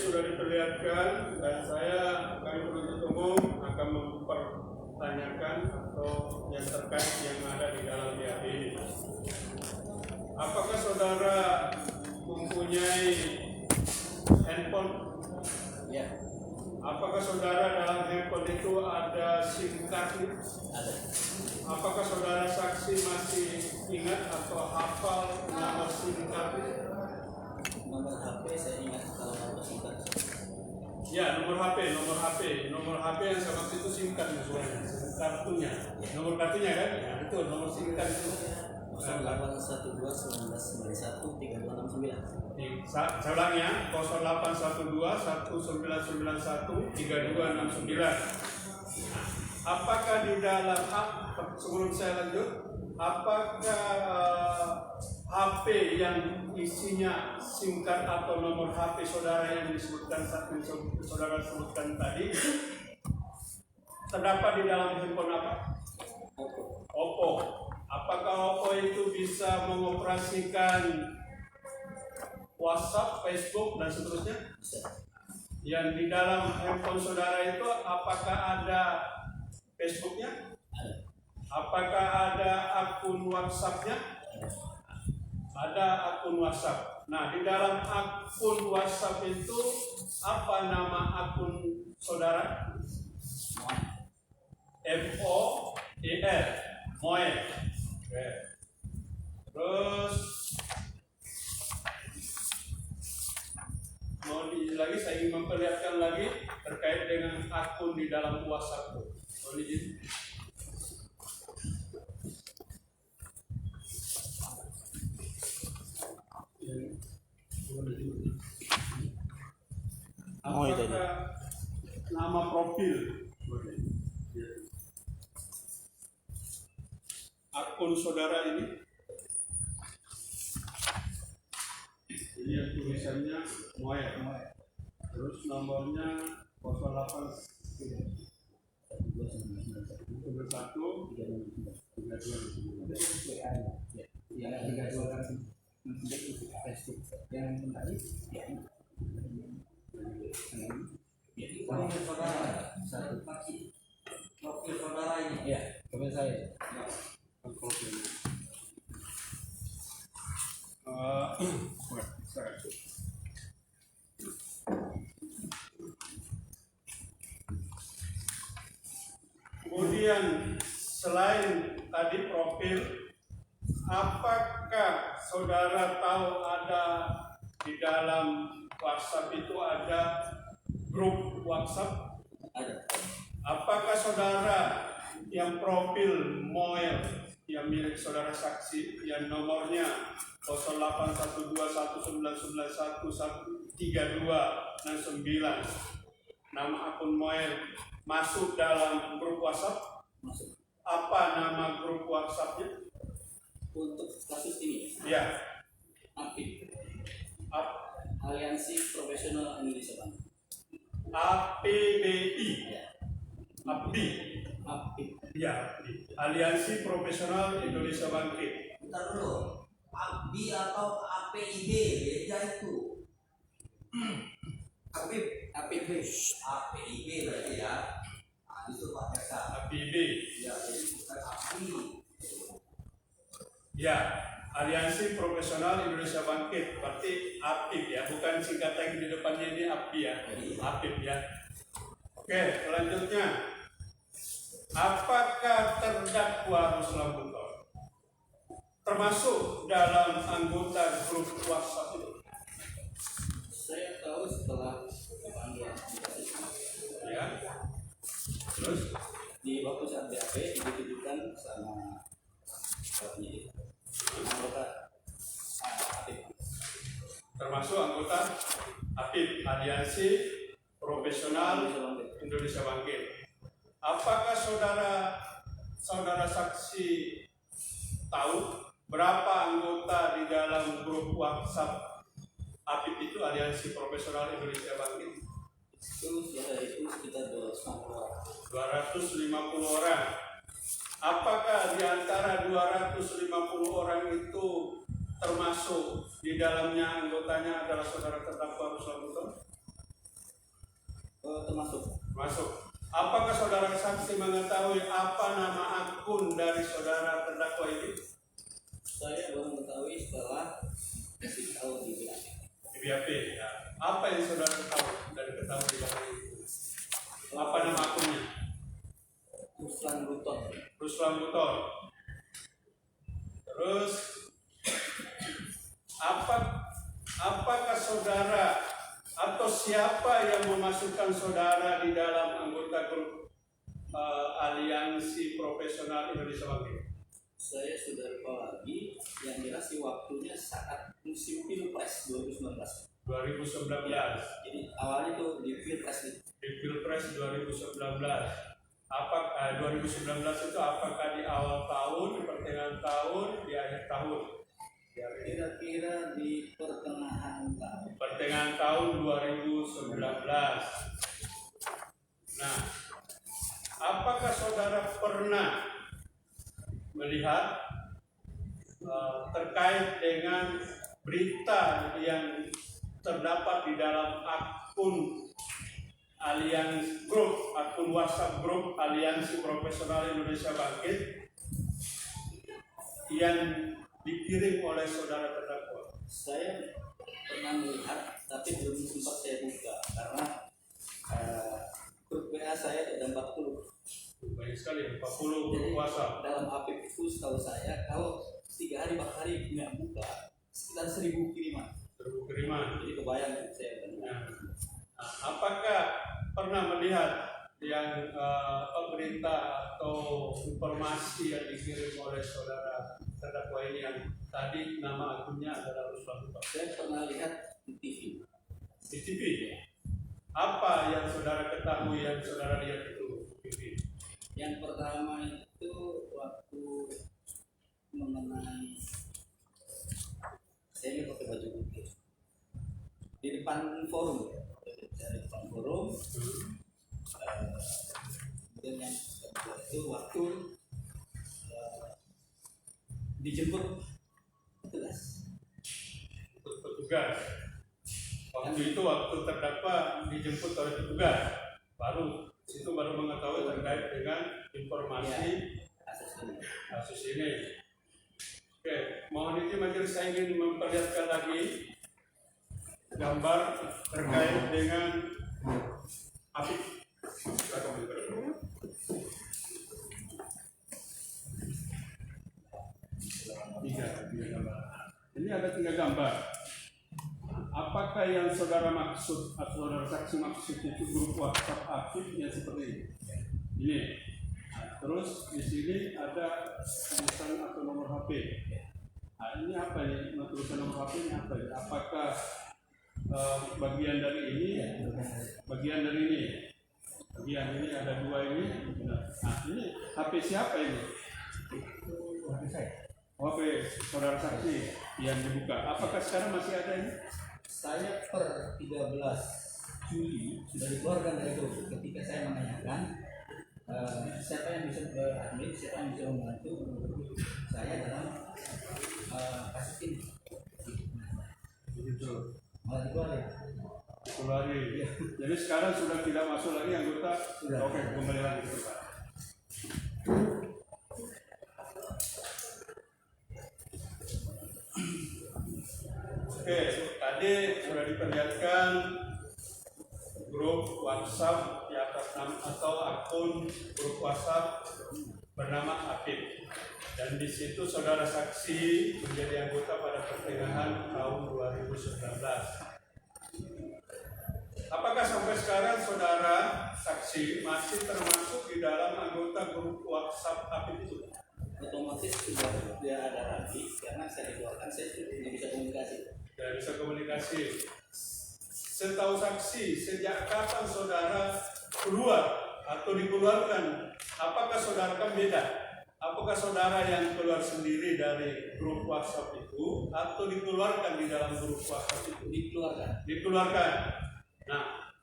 sudah diperlihatkan dan saya kami penuntut umum akan mempertanyakan atau yang terkait yang ada di dalam BAP ini. Apakah saudara mempunyai handphone? Ya. Apakah saudara dalam handphone itu ada SIM card? Ada. Apakah saudara saksi masih ingat atau hafal nama SIM card? Nomor HP saya ingat kalau nomor SIM card. Ya, nomor HP yang saya maksud itu SIM card sebenarnya, kartunya, nomor kartunya kan? Ya, itu nomor SIM card itu. 0812-1991-3269. Saya ulang ya, 0812-1991-3269. Apakah di dalam sebelum saya lanjut, apakah HP yang isinya SIM card atau nomor HP saudara yang disebutkan saudara sebutkan tadi terdapat di dalam handphone apa? Oppo. Apakah Oppo itu bisa mengoperasikan WhatsApp, Facebook, dan seterusnya? Bisa. Yang di dalam handphone saudara itu apakah ada Facebooknya? Ada. Apakah ada akun WhatsAppnya? Ada akun WhatsApp. Nah, di dalam akun WhatsApp itu apa nama akun saudara? MOEL. Moel. Oke. Terus mau diizin lagi, saya ingin memperlihatkan lagi terkait dengan akun di dalam WhatsApp itu. Mau diizin? Apakah nama profil akun saudara ini yang tulisannya Moel, terus nomornya 08 Profil saudara ini. Ya, profil saya. Kemudian selain tadi profil, apakah saudara tahu ada di dalam WhatsApp itu ada grup WhatsApp? Ada. Apakah saudara yang profil Moel yang milik saudara saksi yang nomornya 081219911329 nama akun Moel masuk dalam grup WhatsApp? Masuk. Apa nama grup WhatsAppnya? Untuk kasus ini. Ya. API. Aliansi Profesional Indonesia Bank. APBI. Ya. APBI. API. Ya, Aliansi Profesional Indonesia Bangkit. Bentar dulu, APBI atau APIB beda itu. APIB berarti ya. Nah, itu Pak Jaksa. APB. Ya, jadi bukan API. Ya, Aliansi Profesional Indonesia Bangkit. Berarti APIB ya, bukan singkatan di depannya ini API ya. APIB ya. Oke, selanjutnya. Apakah terdakwa Ruslan Butor termasuk dalam anggota grup WhatsApp itu? Saya tahu setelah dipanggil Ya. Terus di waktu saat BAP ditujukan sama penyidik anggota API. termasuk anggota APIB, Aliansi Profesional Indonesia Bangkit. Apakah saudara saksi tahu berapa anggota di dalam grup WhatsApp APIB itu, Aliansi Profesional Indonesia Bangkit? Itu sekitar 250 orang. 250 orang. Apakah di antara 250 orang itu termasuk di dalamnya anggotanya adalah saudara terdakwa Ruslan Butor? termasuk. Masuk. Apakah saudara saksi mengetahui apa nama akun dari saudara terdakwa ini? Saya baru mengetahui setelah kasih tahu di BAP. Di BAP, ya. Apa yang saudara tahu dari ketahui bahwa itu? Apa nama akunnya? Ruslan Buton. Ruslan Buton. Terus apakah saudara atau siapa yang memasukkan saudara di dalam anggota grup Aliansi Profesional Indonesia Bangkit? Saya sudah lupa lagi, yang jelas di waktunya saat musim Pilpres 2019. 2019. Jadi awalnya itu di Pilpres itu. Di Pilpres 2019. 2019 itu apakah di awal tahun, di pertengahan tahun, di akhir tahun? Kira-kira di pertengahan tahun. Pertengahan tahun 2019. Nah, apakah saudara pernah melihat terkait dengan berita yang terdapat di dalam akun Aliansi Grup, akun WhatsApp Grup Aliansi Profesional Indonesia Bangkit yang dikirim oleh saudara terdakwa? Saya pernah melihat, tapi belum sempat saya buka karena grup WA saya ada 40. Banyak sekali, 40 grup WhatsApp. Dalam APP itu setahu saya kalau 3 hari 4 hari nggak buka sekitar 1000 kiriman. 1000 kiriman. Jadi kebayang saya benar. Nah, apakah pernah melihat yang berita atau informasi yang dikirim oleh saudara terdakwa ini yang tadi nama akunnya adalah Ruslan Buton? Saya pernah lihat di TV. Di TV. Apa yang saudara ketahui yang saudara lihat itu di TV? Yang pertama itu waktu mengenai saya ini pakai baju putih di depan forum, di depan forum. Kemudian yang kedua itu waktu dijemput petugas. Waktu itu waktu terdakwa dijemput oleh petugas, baru mengetahui terkait dengan informasi kasus ini. Oke, mohon izin majelis, saya ingin memperlihatkan lagi gambar terkait dengan Afif. Tiga gambar. Ini ada 3 gambar. Apakah yang saudara maksud atau saudara saksi maksud itu grup WhatsApp Afif yang seperti ini? Ini. Nah, terus di sini ada tulisan atau nomor HP. Nah, ini apa ini? Tulisan nomor HP ini apa? Apakah bagian dari ini? Bagian dari ini? Bagian ini ada 2 ini. Nah, ini HP siapa ini? HP saya. HP saudara saksi yang dibuka. Apakah sekarang masih ada ini? Saya per 13 Juli sudah dikeluarkan dari grup. Ketika saya menanyakan siapa yang bisa beradmin, siapa yang bisa membantu saya dalam kasus ini, Begitu. malah dikeluarin. Ya. Jadi sekarang sudah tidak masuk lagi anggota. Sudah. Oke, kembali lagi ke Pak. Oke, tadi sudah diperlihatkan grup WhatsApp di atas nama atau akun grup WhatsApp bernama Afif. Dan di situ saudara saksi menjadi anggota pada pertengahan tahun 2019. Apakah sampai sekarang saudara saksi masih termasuk di dalam anggota grup WhatsApp Afif itu? Otomatis sudah tidak ada lagi karena saya dikeluarkan, saya sudah tidak bisa komunikasi. Tidak bisa komunikasi. Setahu saksi, sejak kapan saudara keluar atau dikeluarkan? Apakah saudara kan beda? Apakah saudara yang keluar sendiri dari grup WhatsApp itu atau dikeluarkan di dalam grup WhatsApp itu? Dikeluarkan. Nah,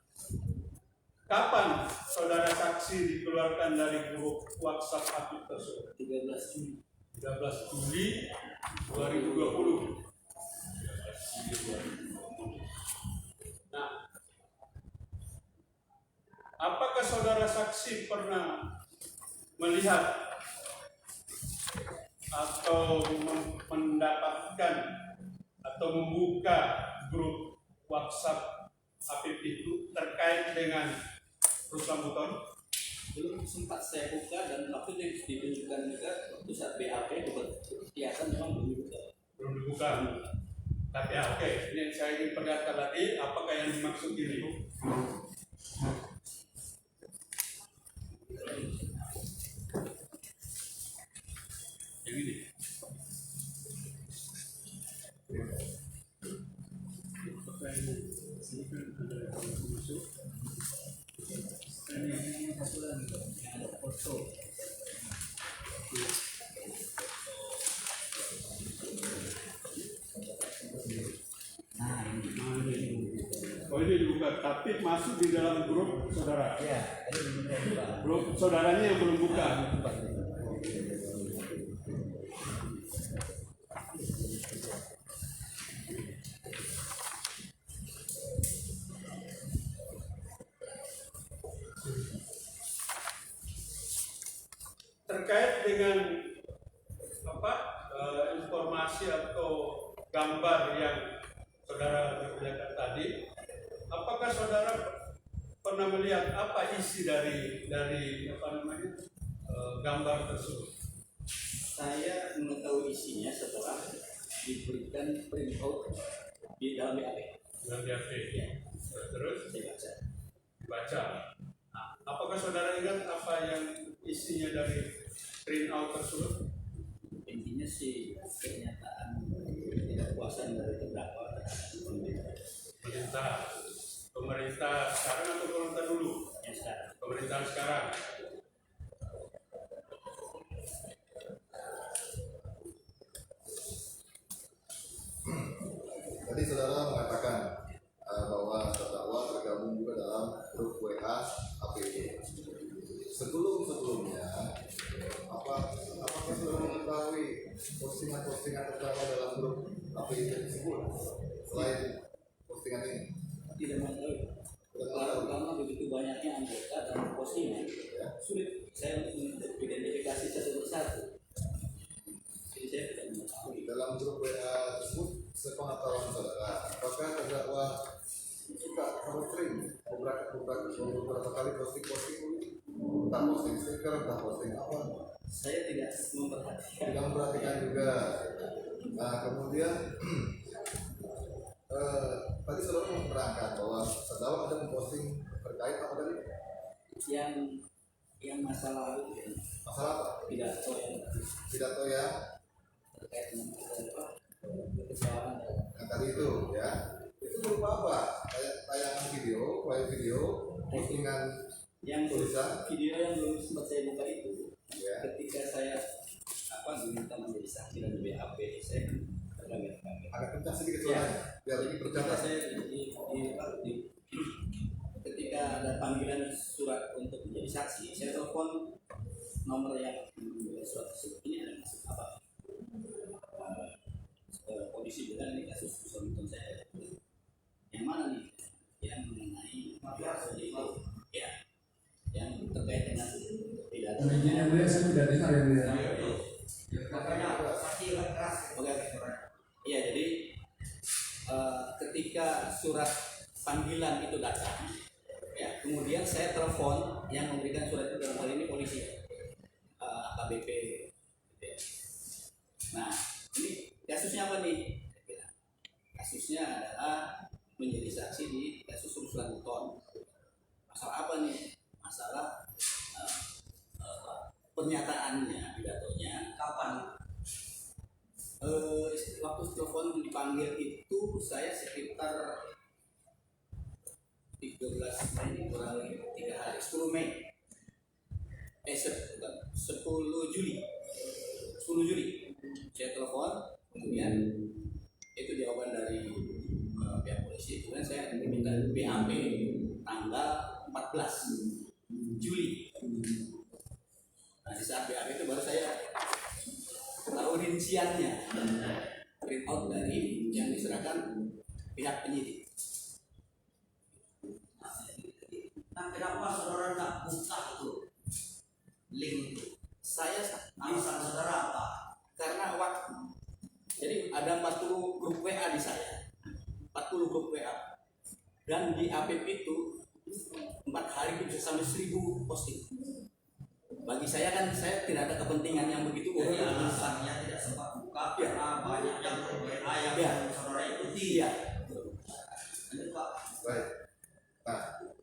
kapan saudara saksi dikeluarkan dari grup WhatsApp Afif tersebut? 13 Juli. 13 Juli 2020. Nah, saudara saksi pernah melihat atau mendapatkan atau membuka grup WhatsApp APP itu terkait dengan perusahaan Buton? Belum sempat saya buka, dan waktu itu ditunjukkan juga waktu saat BAP kelihatan memang belum dibuka. Belum dibuka. Tapi oke, ini saya ingin perlihatkan lagi apakah yang dimaksud ini. Yang ini. Apakah ini? Sini kan ada yang masuk. Ini satu lagi yang ada foto. Nah ini. Oh ini dibuka, tapi masuk di dalam grup saudara. Ya, ini belum buka. Grup saudaranya yang belum buka. Terkait dengan apa informasi atau gambar yang saudara perlihatkan tadi, apakah saudara pernah melihat apa isi dari apa namanya gambar tersebut? Saya mengetahui isinya setelah diberikan print out di dalam BAP. Dalam BAP. Ya. Terus Saya baca. dibaca. Nah, apakah saudara ingat apa yang isinya dari print out tersebut? Intinya sih pernyataan tidak puasan dari terdakwa terhadap pemerintah sekarang atau pemerintah dulu? yang sekarang. Pemerintahan sekarang. Tadi saudara mengatakan bahwa terdakwa tergabung juga dalam grup WA APD. Sebelumnya, apakah saudara mengetahui postingan terdakwa dalam grup APD tersebut selain postingan ini? Tidak mengetahui. Karena begitu banyaknya anggota dan postingan, sulit saya untuk identifikasi satu persatu. Jadi saya tidak mengetahui. Dalam grup WA tersebut, sepengetahuan saudara, apakah terdakwa suka atau sering beberapa kali posting entah posting stiker, entah posting apa? Saya tidak memperhatikan. Tidak memperhatikan juga. Nah kemudian tadi saudara menerangkan bahwa terdakwa ada memposting terkait apa tadi? Yang masalah Masalah apa? Pidato ya terkait dengan kesalahan yang tadi itu ya. Itu berupa apa? Tayangan video, file video, postingan yang tulisan. video yang belum sempat saya buka itu Ya. ketika saya diminta menjadi saksi dan BAP, saya kaget. Agak kencang sedikit suaranya, biar ini Ketika berjalan. saya ketika ada panggilan surat untuk menjadi saksi, saya telepon nomor yang surat tersebut. Ini ada maksud apa? Polisi bilang ini kasus kesulitan saya. Yang mana nih? Yang mengenai itu, ya, yang terkait dengan pidato. Yang mulia saya sudah dengar yang mulia. Oke. Iya, jadi ketika surat panggilan itu datang, ya, kemudian saya telepon yang memberikan surat itu, dalam hal ini polisi, AKBP. Nah, ini kasusnya apa nih? Kasusnya adalah menjadi saksi di kasus Ruslan Buton. Masalah apa nih? Masalah pernyataannya, pidatonya. Kapan? Waktu telepon dipanggil itu saya sekitar 13 Mei, kurang lebih 3 hari, 10 Mei. 10 Juli. 10 Juli. Saya telepon, kemudian itu jawaban dari pihak polisi. Kemudian saya diminta BAP tanggal 14 Juli. Nah, di saat BAP itu baru saya tahu rinciannya, print out dari yang diserahkan pihak penyidik. kenapa saudara nggak buka itu link itu? Saya Alasan saudara apa? karena waktu. Jadi ada 40 grup WA di saya. 40 grup WA. Dan di APP itu 4 hari itu bisa sampai 1000 posting. Bagi saya kan saya tidak ada kepentingan yang begitu. Jadi alasannya tidak sempat buka karena banyak yang WA yang Ya. saudara ikuti. Iya. Ini Pak. Baik. Nah,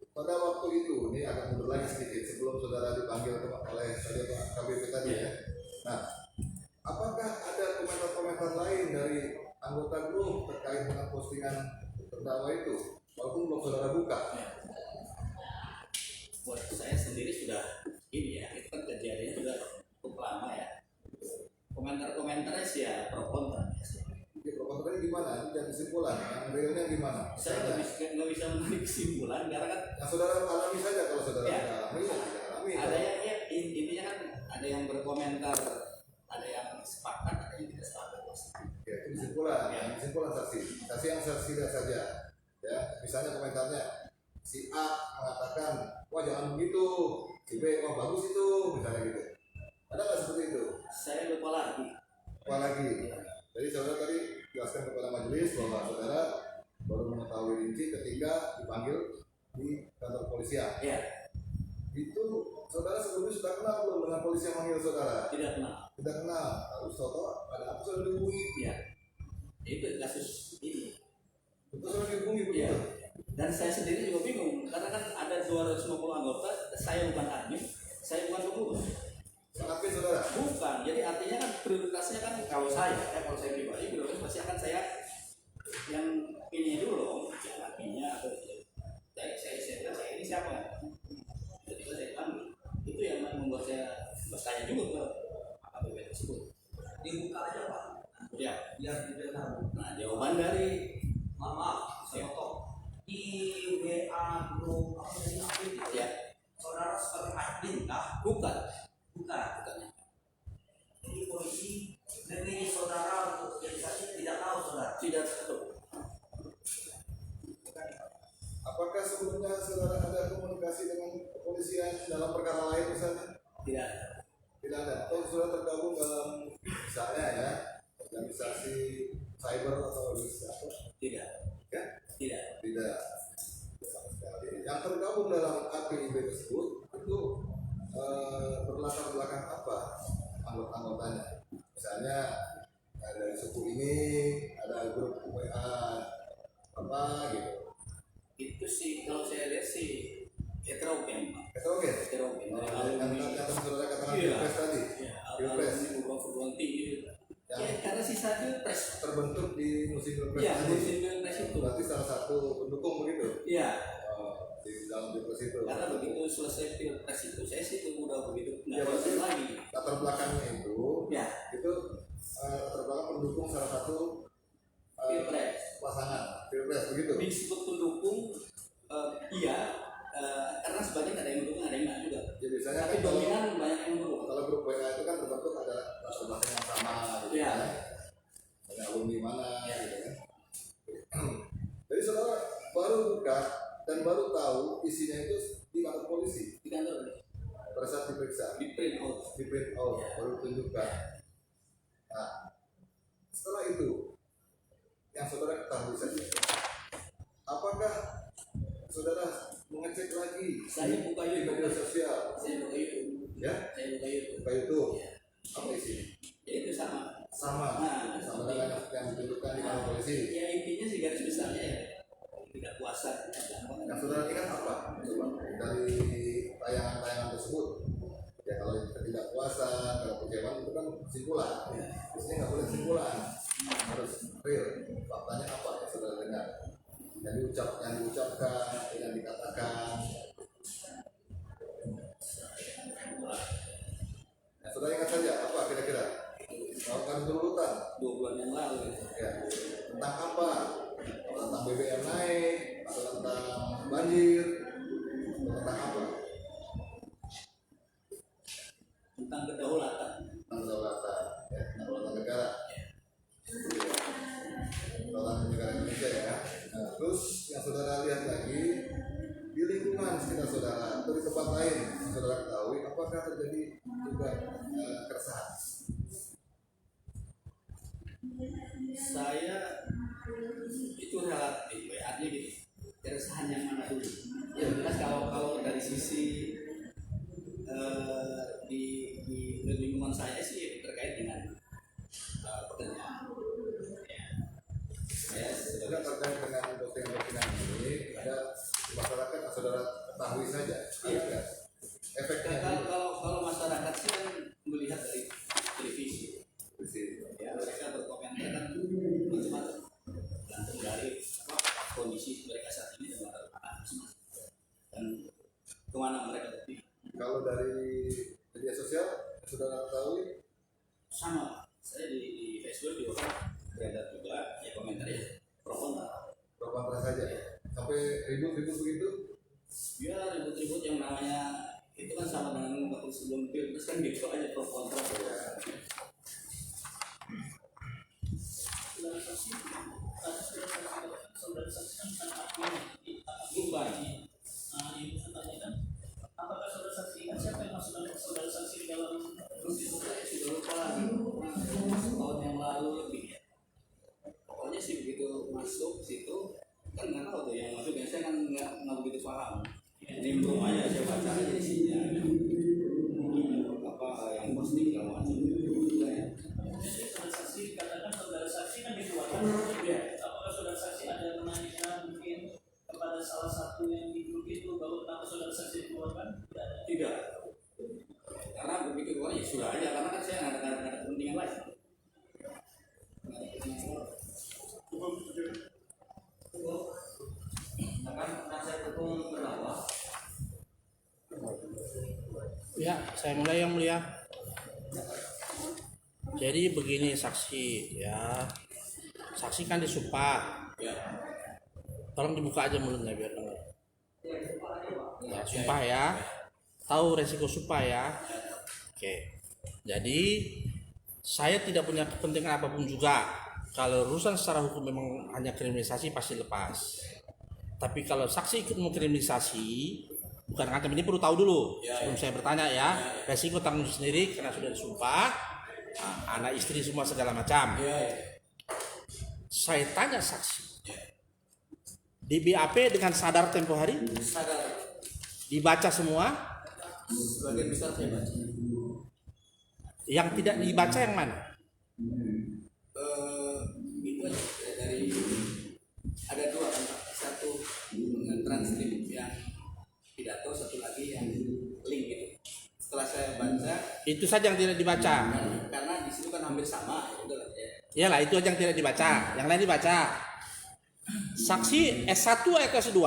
pada waktu itu, ini agak mundur lagi sedikit sebelum saudara dipanggil oleh KBP tadi ya. Nah, apakah ada komentar-komentar lain dari anggota grup terkait dengan postingan terdakwa itu? Walaupun belum saudara buka. Buat saya sendiri sudah ini ya, itu kan kejadiannya sudah cukup lama ya. Komentar-komentarnya sih ya pro kontra. Jadi kontennya gimana? Itu jadi kesimpulan. Yang realnya gimana? Saya nggak bisa menarik kesimpulan karena kan Yang saudara alami saja kalau saudara Ya. tidak alami, ya tidak alami. ada yang ya, intinya kan ada yang berkomentar, ada yang sepakat, ada yang tidak sepakat. Ya, itu kesimpulan. Ya. Yang kesimpulan saksi. Saksi yang saksi lihat saja. Ya, misalnya komentarnya si A mengatakan, wah jangan begitu. Si B, wah bagus itu, misalnya gitu. Ada nggak seperti itu? Saya lupa lagi. Apalagi. Jadi saudara tadi jelaskan kepada majelis bahwa saudara baru mengetahui rinci ketika dipanggil di kantor polisian. Ya, Itu saudara sebelumnya sudah kenal belum dengan polisi yang manggil saudara? tidak kenal. Tidak kenal. Lalu saudara ada apa saudara dihubungi? Ya, itu kasus ini. Itu saudara dihubungi Ya. begitu? Dan saya sendiri juga bingung karena kan ada 250 anggota, saya bukan admin, saya bukan pengurus. Sangat saudara. Bukan, jadi artinya kan prioritasnya kan kalau saya pribadi prioritas pasti akan saya yang ini dulu dong, yang adminnya atau saya bilang saya ini siapa? Ketika saya panggil, itu yang membuat saya bertanya juga ke AKBP tersebut. Dibuka aja Pak. Ya, Biar didengar. nah jawaban dari Maaf, saya potong. Di WA grup apa tadi admin itu, ya saudara sebagai admin kah? bukan, Bukan. bukannya. Jadi polisi memilih saudara untuk jadi saksi tidak tahu saudara. Tidak tahu. Apakah sebelumnya saudara ada komunikasi dengan kepolisian dalam perkara lain misalnya? Tidak. Tidak ada. Atau saudara tergabung dalam misalnya ya organisasi cyber atau organisasi apa? Tidak. Ya? Tidak. Tidak. Sama sekali. Yang tergabung dalam APIB tersebut itu berlatar belakang apa anggotanya? Misalnya dari suku ini ada grup WA apa gitu. Itu sih kalau saya lihat sih heterogen, Pak. Heterogen. Heterogen. Dari Yang saudara katakan Iya. pilpres tadi. Ya, Pilpres perguruan tinggi. yang Ya, karena sisa pilpres. terbentuk di musim pilpres Iya, tadi. musim pilpres itu. Berarti salah satu pendukung begitu Iya, di dalam pilpres itu. karena begitu selesai pilpres itu, saya sih itu udah begitu Ya, nggak berarti ada lagi. latar belakangnya itu Ya, latar belakang pendukung salah satu pilpres. pasangan pilpres begitu. Disebut pendukung, iya, karena sebagian ada yang mendukung, ada yang nggak juga. Ya biasanya Tapi kan kalau, dominan banyak yang mendukung. kalau grup WA itu kan terbentuk ada latar belakang yang sama gitu Iya. kan. Ada alumni mana Iya. gitu kan. Jadi saudara baru buka dan baru tahu isinya itu di kantor polisi Di kantor pada saat diperiksa. di print out. Di print out baru tunjukkan. Nah, setelah itu yang saudara ketahui saja, apakah saudara mengecek lagi Saya buka di media YouTube. sosial? Saya buka YouTube. Ya, Saya buka YouTube. buka YouTube. Ya. Apa isinya? Ya itu sama. Sama, Nah, sama dengan yang ditunjukkan di kantor polisi. Ya intinya sih garis besarnya ya tidak puasa. Yang saudara ingat apa? Coba dari tayangan-tayangan tersebut. Ya kalau ketidakpuasan, kalau kecewaan itu kan kesimpulan. Biasanya nggak boleh kesimpulan, harus real. Faktanya apa yang saudara dengar? Yang diucapkan, yang dikatakan. Yang saudara ingat saja apa kira-kira? Melakukan berurutan. 2 bulan yang lalu gitu. Ya. Tentang apa? Tentang BBM naik, atau tentang banjir, atau tentang apa? Tentang kedaulatan. Tentang kedaulatan, ya, tentang kedaulatan negara. Kedaulatan negara Indonesia ya. Nah, terus yang saudara lihat lagi di lingkungan di sekitar saudara atau di tempat lain saudara ketahui, apakah terjadi juga keresahan? Saya itu relatif ya, artinya gini, keresahan yang mana dulu? Ya jelas kalau dari sisi di lingkungan saya sih terkait dengan pekerjaan. Ya. Saya Juga terkait dengan postingan-postingan ini ada di masyarakat yang saudara ketahui saja. Ada efeknya kalau masyarakat sih kan melihat dari televisi. Ya, mereka berkomentar kan macam-macam gantung dari kondisi mereka saat ini dan dan kemana mereka pergi. Kalau dari media sosial saudara ketahui Sama saya di Facebook juga kan beredar juga ya komentar ya pro kontra saja sampai ribut-ribut begitu. ya ribut-ribut yang namanya itu kan sama dengan waktu sebelum pilpres kan gitu aja pro kontra Apakah saudara saksikan siapa yang masuk dalam saudara saksi di dalam sudah lupa tahun yang lalu lebih ya. Pokoknya sih begitu masuk situ kan nggak tahu tuh yang masuk, yang saya kan nggak begitu paham. Nimbrung aja saya baca aja isinya apa yang posting segala macam. Jadi saudara saksi dikatakan saudara saksi kan dikeluarkan. Apakah saudara saksi ada menanyakan mungkin kepada salah satu yang di grup itu bahwa kenapa saudara saksi dikeluarkan? Tidak, karena begitu keluar ya sudah aja, karena kan saya nggak ada kepentingan lain. Ya, saya mulai yang mulia. Jadi begini saksi, ya. Saksi kan disumpah. Ya, Tolong dibuka aja mulutnya biar dengar. Ya, sumpah ya. Tahu resiko sumpah ya. Oke. Jadi saya tidak punya kepentingan apapun juga. Kalau urusan secara hukum memang hanya kriminalisasi pasti lepas. Tapi kalau saksi ikut mengkriminalisasi, bukan ngancam, ini perlu tahu dulu sebelum saya bertanya ya. Resiko tanggung sendiri karena sudah disumpah, anak istri semua segala macam. Saya tanya saksi, di BAP dengan sadar tempo hari sadar dibaca semua, sebagian besar saya baca. yang tidak dibaca yang mana? Itu aja dari ada dua kan Pak. Satu dengan transkrip yang pidato, satu lagi yang link gitu. Setelah saya baca Itu saja yang tidak dibaca. karena di situ kan hampir sama ya udah ya. Iyalah, itu aja yang tidak dibaca, yang lain dibaca. Saksi S1 atau S2?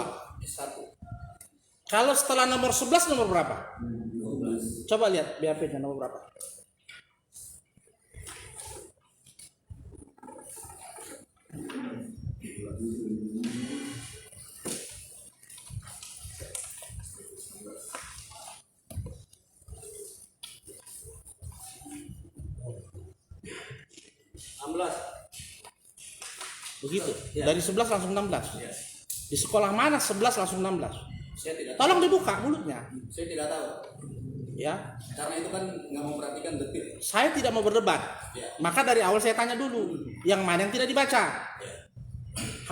S1 Kalau setelah nomor 11 nomor berapa? 12. Coba lihat BAP-nya nomor berapa? Begitu. Dari 11 langsung 16. Ya. Di sekolah mana 11 langsung 16? Saya tidak Tolong dibuka mulutnya. saya tidak tahu Ya. karena itu kan nggak memperhatikan detil. Saya tidak mau berdebat. Ya. Maka dari awal saya tanya dulu, yang mana yang tidak dibaca? Ya.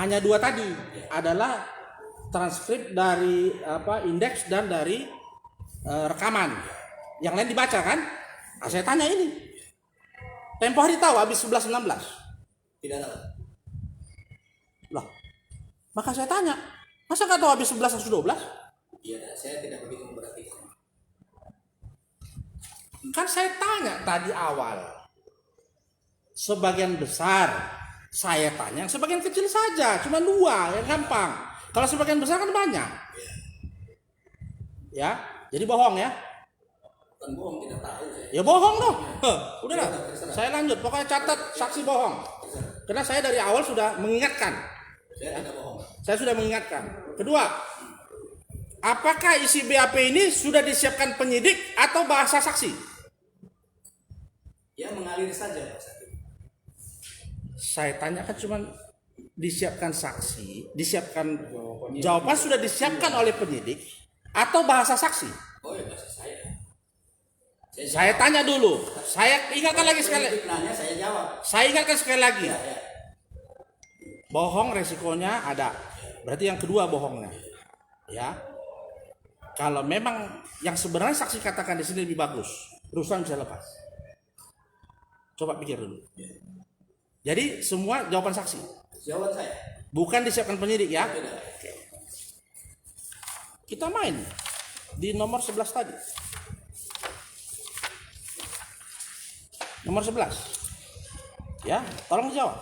Hanya dua tadi, adalah transkrip dari indeks dan dari rekaman. Yang lain dibaca kan? Nah, saya tanya ini. Tempo hari tahu habis 11 16. Tidak tahu. Lah. Maka saya tanya, masa nggak tahu habis 11 atau 12? Iya, saya tidak begitu memperhatikan. Kan saya tanya tadi awal. Sebagian besar saya tanya, sebagian kecil saja, cuma 2 yang gampang. Kalau sebagian besar kan banyak. Ya, jadi bohong ya. Bukan bohong, tidak tahu saya. Ya bohong dong. Udahlah, saya lanjut. Pokoknya catat saksi bohong. Karena saya dari awal sudah mengingatkan. Saya tidak bohong. Saya sudah mengingatkan. Kedua, apakah isi BAP ini sudah disiapkan penyidik atau bahasa saksi? Ya mengalir saja Pak Sakit. Saya tanyakan cuma disiapkan saksi, disiapkan jawaban sudah disiapkan oleh penyidik atau bahasa saksi? Oh ya bahasa saya. Saya tanya dulu. Saya ingatkan lagi sekali. Nanya saya jawab. Saya ingatkan sekali lagi. Ya, ya. Bohong resikonya ada. Berarti yang kedua bohongnya. Ya. Kalau memang yang sebenarnya saksi katakan di sini lebih bagus, Ruslan bisa lepas. Coba pikir dulu. Jadi semua jawaban saksi. Jawaban saya. Bukan disiapkan penyidik ya. Tidak. Kita main di nomor 11 tadi. Nomor 11. Ya, tolong jawab.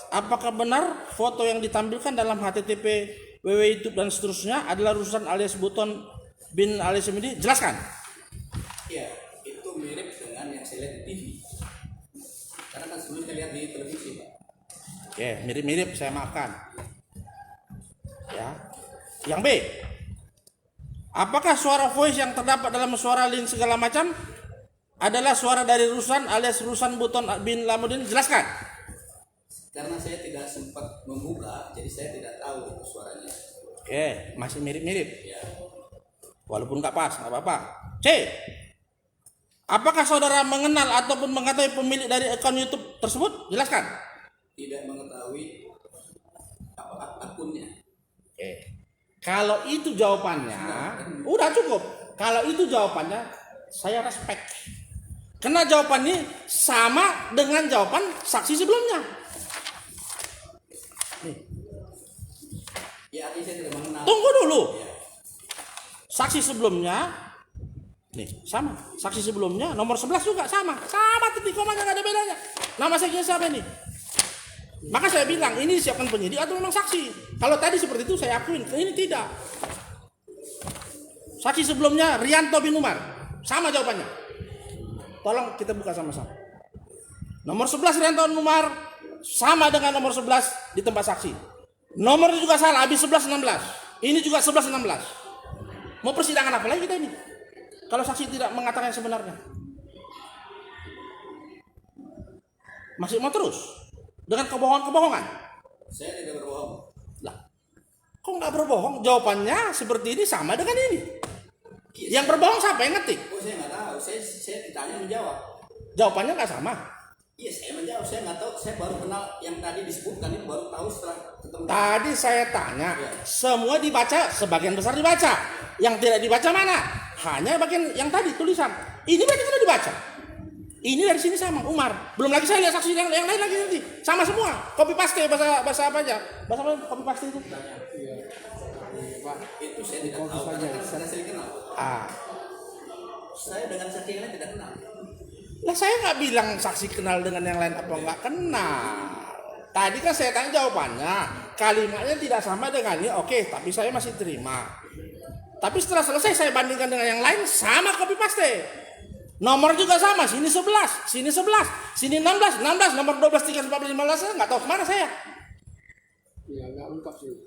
Apakah benar foto yang ditampilkan dalam HTTP, WW YouTube dan seterusnya adalah Ruslan alias Buton bin alias Semidi? Jelaskan. Iya, itu mirip dengan yang saya lihat di TV. Karena kan sebelumnya saya lihat di televisi, Pak. Oke, mirip-mirip, saya maafkan. Ya. Yang B. Apakah suara voice yang terdapat dalam suara link segala macam adalah suara dari Ruslan alias Ruslan Buton bin Lamudin? Jelaskan. Karena saya tidak sempat membuka, jadi saya tidak tahu suaranya. Oke, masih mirip-mirip. Ya, Walaupun nggak pas, nggak apa-apa. C. Apakah saudara mengenal ataupun mengetahui pemilik dari akun YouTube tersebut? Jelaskan. tidak mengetahui apa akunnya. Oke. Kalau itu jawabannya, udah cukup. Kalau itu jawabannya, saya respect. Karena jawaban ini sama dengan jawaban saksi sebelumnya. Nih, Ya artinya saya tidak mengenal. tunggu dulu. Ya. Saksi sebelumnya, nih sama. Saksi sebelumnya nomor 11 juga sama. Sama titik komanya nggak ada bedanya. Nama saksinya siapa ini? Maka saya bilang ini disiapkan penyidik atau memang saksi. Kalau tadi seperti itu saya akuin, ini tidak. Saksi sebelumnya Rianto bin Umar, sama jawabannya. Tolong kita buka sama-sama. Nomor 11 Rianto bin Umar sama dengan nomor 11 di tempat saksi. Nomornya juga salah, habis 11-16. Ini juga 11-16. Mau persidangan apa lagi kita ini? Kalau saksi tidak mengatakan yang sebenarnya. Masih mau terus? Dengan kebohongan-kebohongan? Saya tidak berbohong. Lah, kok nggak berbohong? Jawabannya seperti ini sama dengan ini. Iya, Yang berbohong siapa yang ngetik? Oh saya nggak tahu. Saya ditanya menjawab. Jawabannya nggak sama. Iya saya menjawab. Saya nggak tahu. Saya baru kenal yang tadi disebutkan itu baru tahu setelah ketemu. Tadi saya tanya, Ya. semua dibaca, sebagian besar dibaca. Yang tidak dibaca mana? Hanya bagian yang tadi tulisan. Ini berarti tidak dibaca. Ini dari sini sama Umar. Belum lagi saya lihat saksi yang lain lagi nanti. Sama semua. Copy paste bahasa apa aja? Bahasa apa copy paste itu? Itu saya tidak tahu karena kan saya sering kenal. Ah. Saya dengan saksi yang lain tidak kenal. Lah saya nggak bilang saksi kenal dengan yang lain apa nggak kenal. Tadi kan saya tanya jawabannya. Kalimatnya tidak sama dengan ini. Oke, tapi saya masih terima. Tapi setelah selesai saya bandingkan dengan yang lain sama copy paste. Nomor juga sama, sini 11, sini 11, sini 16, 16, nomor 12, 13, 14, 15, saya nggak tahu kemana saya. Iya, nggak lengkap sih.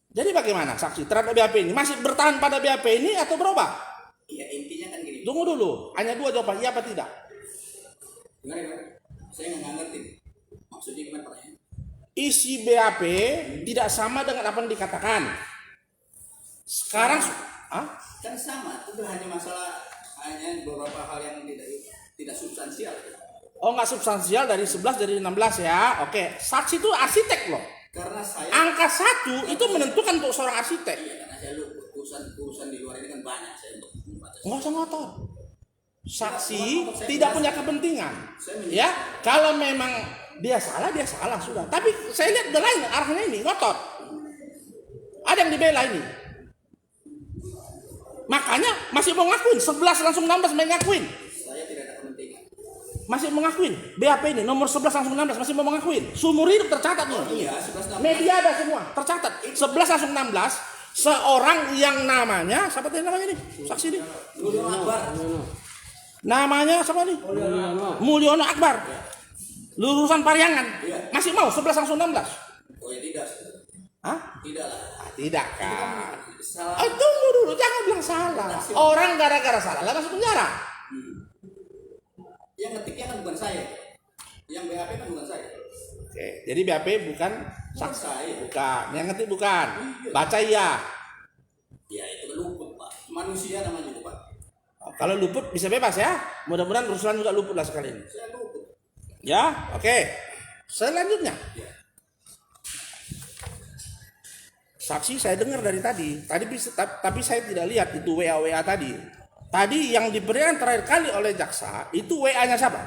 Jadi bagaimana saksi terhadap BAP ini? Masih bertahan pada BAP ini atau berubah? Iya intinya kan gini. Tunggu dulu, hanya dua jawaban, iya apa tidak? Gimana? Saya nggak ngerti. Maksudnya gimana pertanyaan? Isi BAP tidak sama dengan apa yang dikatakan. Sekarang, Kan sama, itu hanya masalah hanya beberapa hal yang tidak substansial. Oh nggak substansial dari 11 dari 16 ya. Oke, saksi itu arsitek loh. Karena saya Angka 1 itu menentukan untuk seorang arsitek. iya karena saya lupa urusan di luar ini kan banyak saya untuk membaca. Nggak usah ngotot. Saksi tidak punya kepentingan. Saya Ya, kalau memang dia salah sudah. Tapi saya lihat udah lain arahnya ini ngotot. Ada yang dibela ini. Makanya masih mau ngakuin 11 langsung 16 main ngakuin. Saya tidak ada kepentingan. Masih mau ngakuin BAP ini nomor 11 langsung 16 masih mau ngakuin. Seumur hidup tercatat nih. Iya, 11 16. Media ada semua tercatat 11 langsung 16 seorang yang namanya siapa tadi namanya nih saksi nih Mulyono Akbar. namanya siapa nih Mulyono Akbar lulusan Pariangan Iya. masih mau 11 langsung 16. Oh ya tidak. Hah? Tidak lah. Tidak kan. Salah. Tunggu dulu jangan bilang salah. Orang gara-gara salah lah masuk penjara. Yang ngetiknya kan bukan saya. Yang BAP kan bukan saya. Oke, jadi BAP bukan Bukan saksi. saya. Bukan, yang ngetik bukan. Baca iya. Ya itu kan luput manusia namanya itu Pak. Kalau luput bisa bebas ya. Mudah-mudahan Ruslan juga luput lah sekali ini. Saya luput. Ya, oke. Selanjutnya. Saksi saya dengar dari tadi. Tapi saya tidak lihat itu WA tadi. Tadi yang diberikan terakhir kali oleh jaksa itu WA-nya siapa?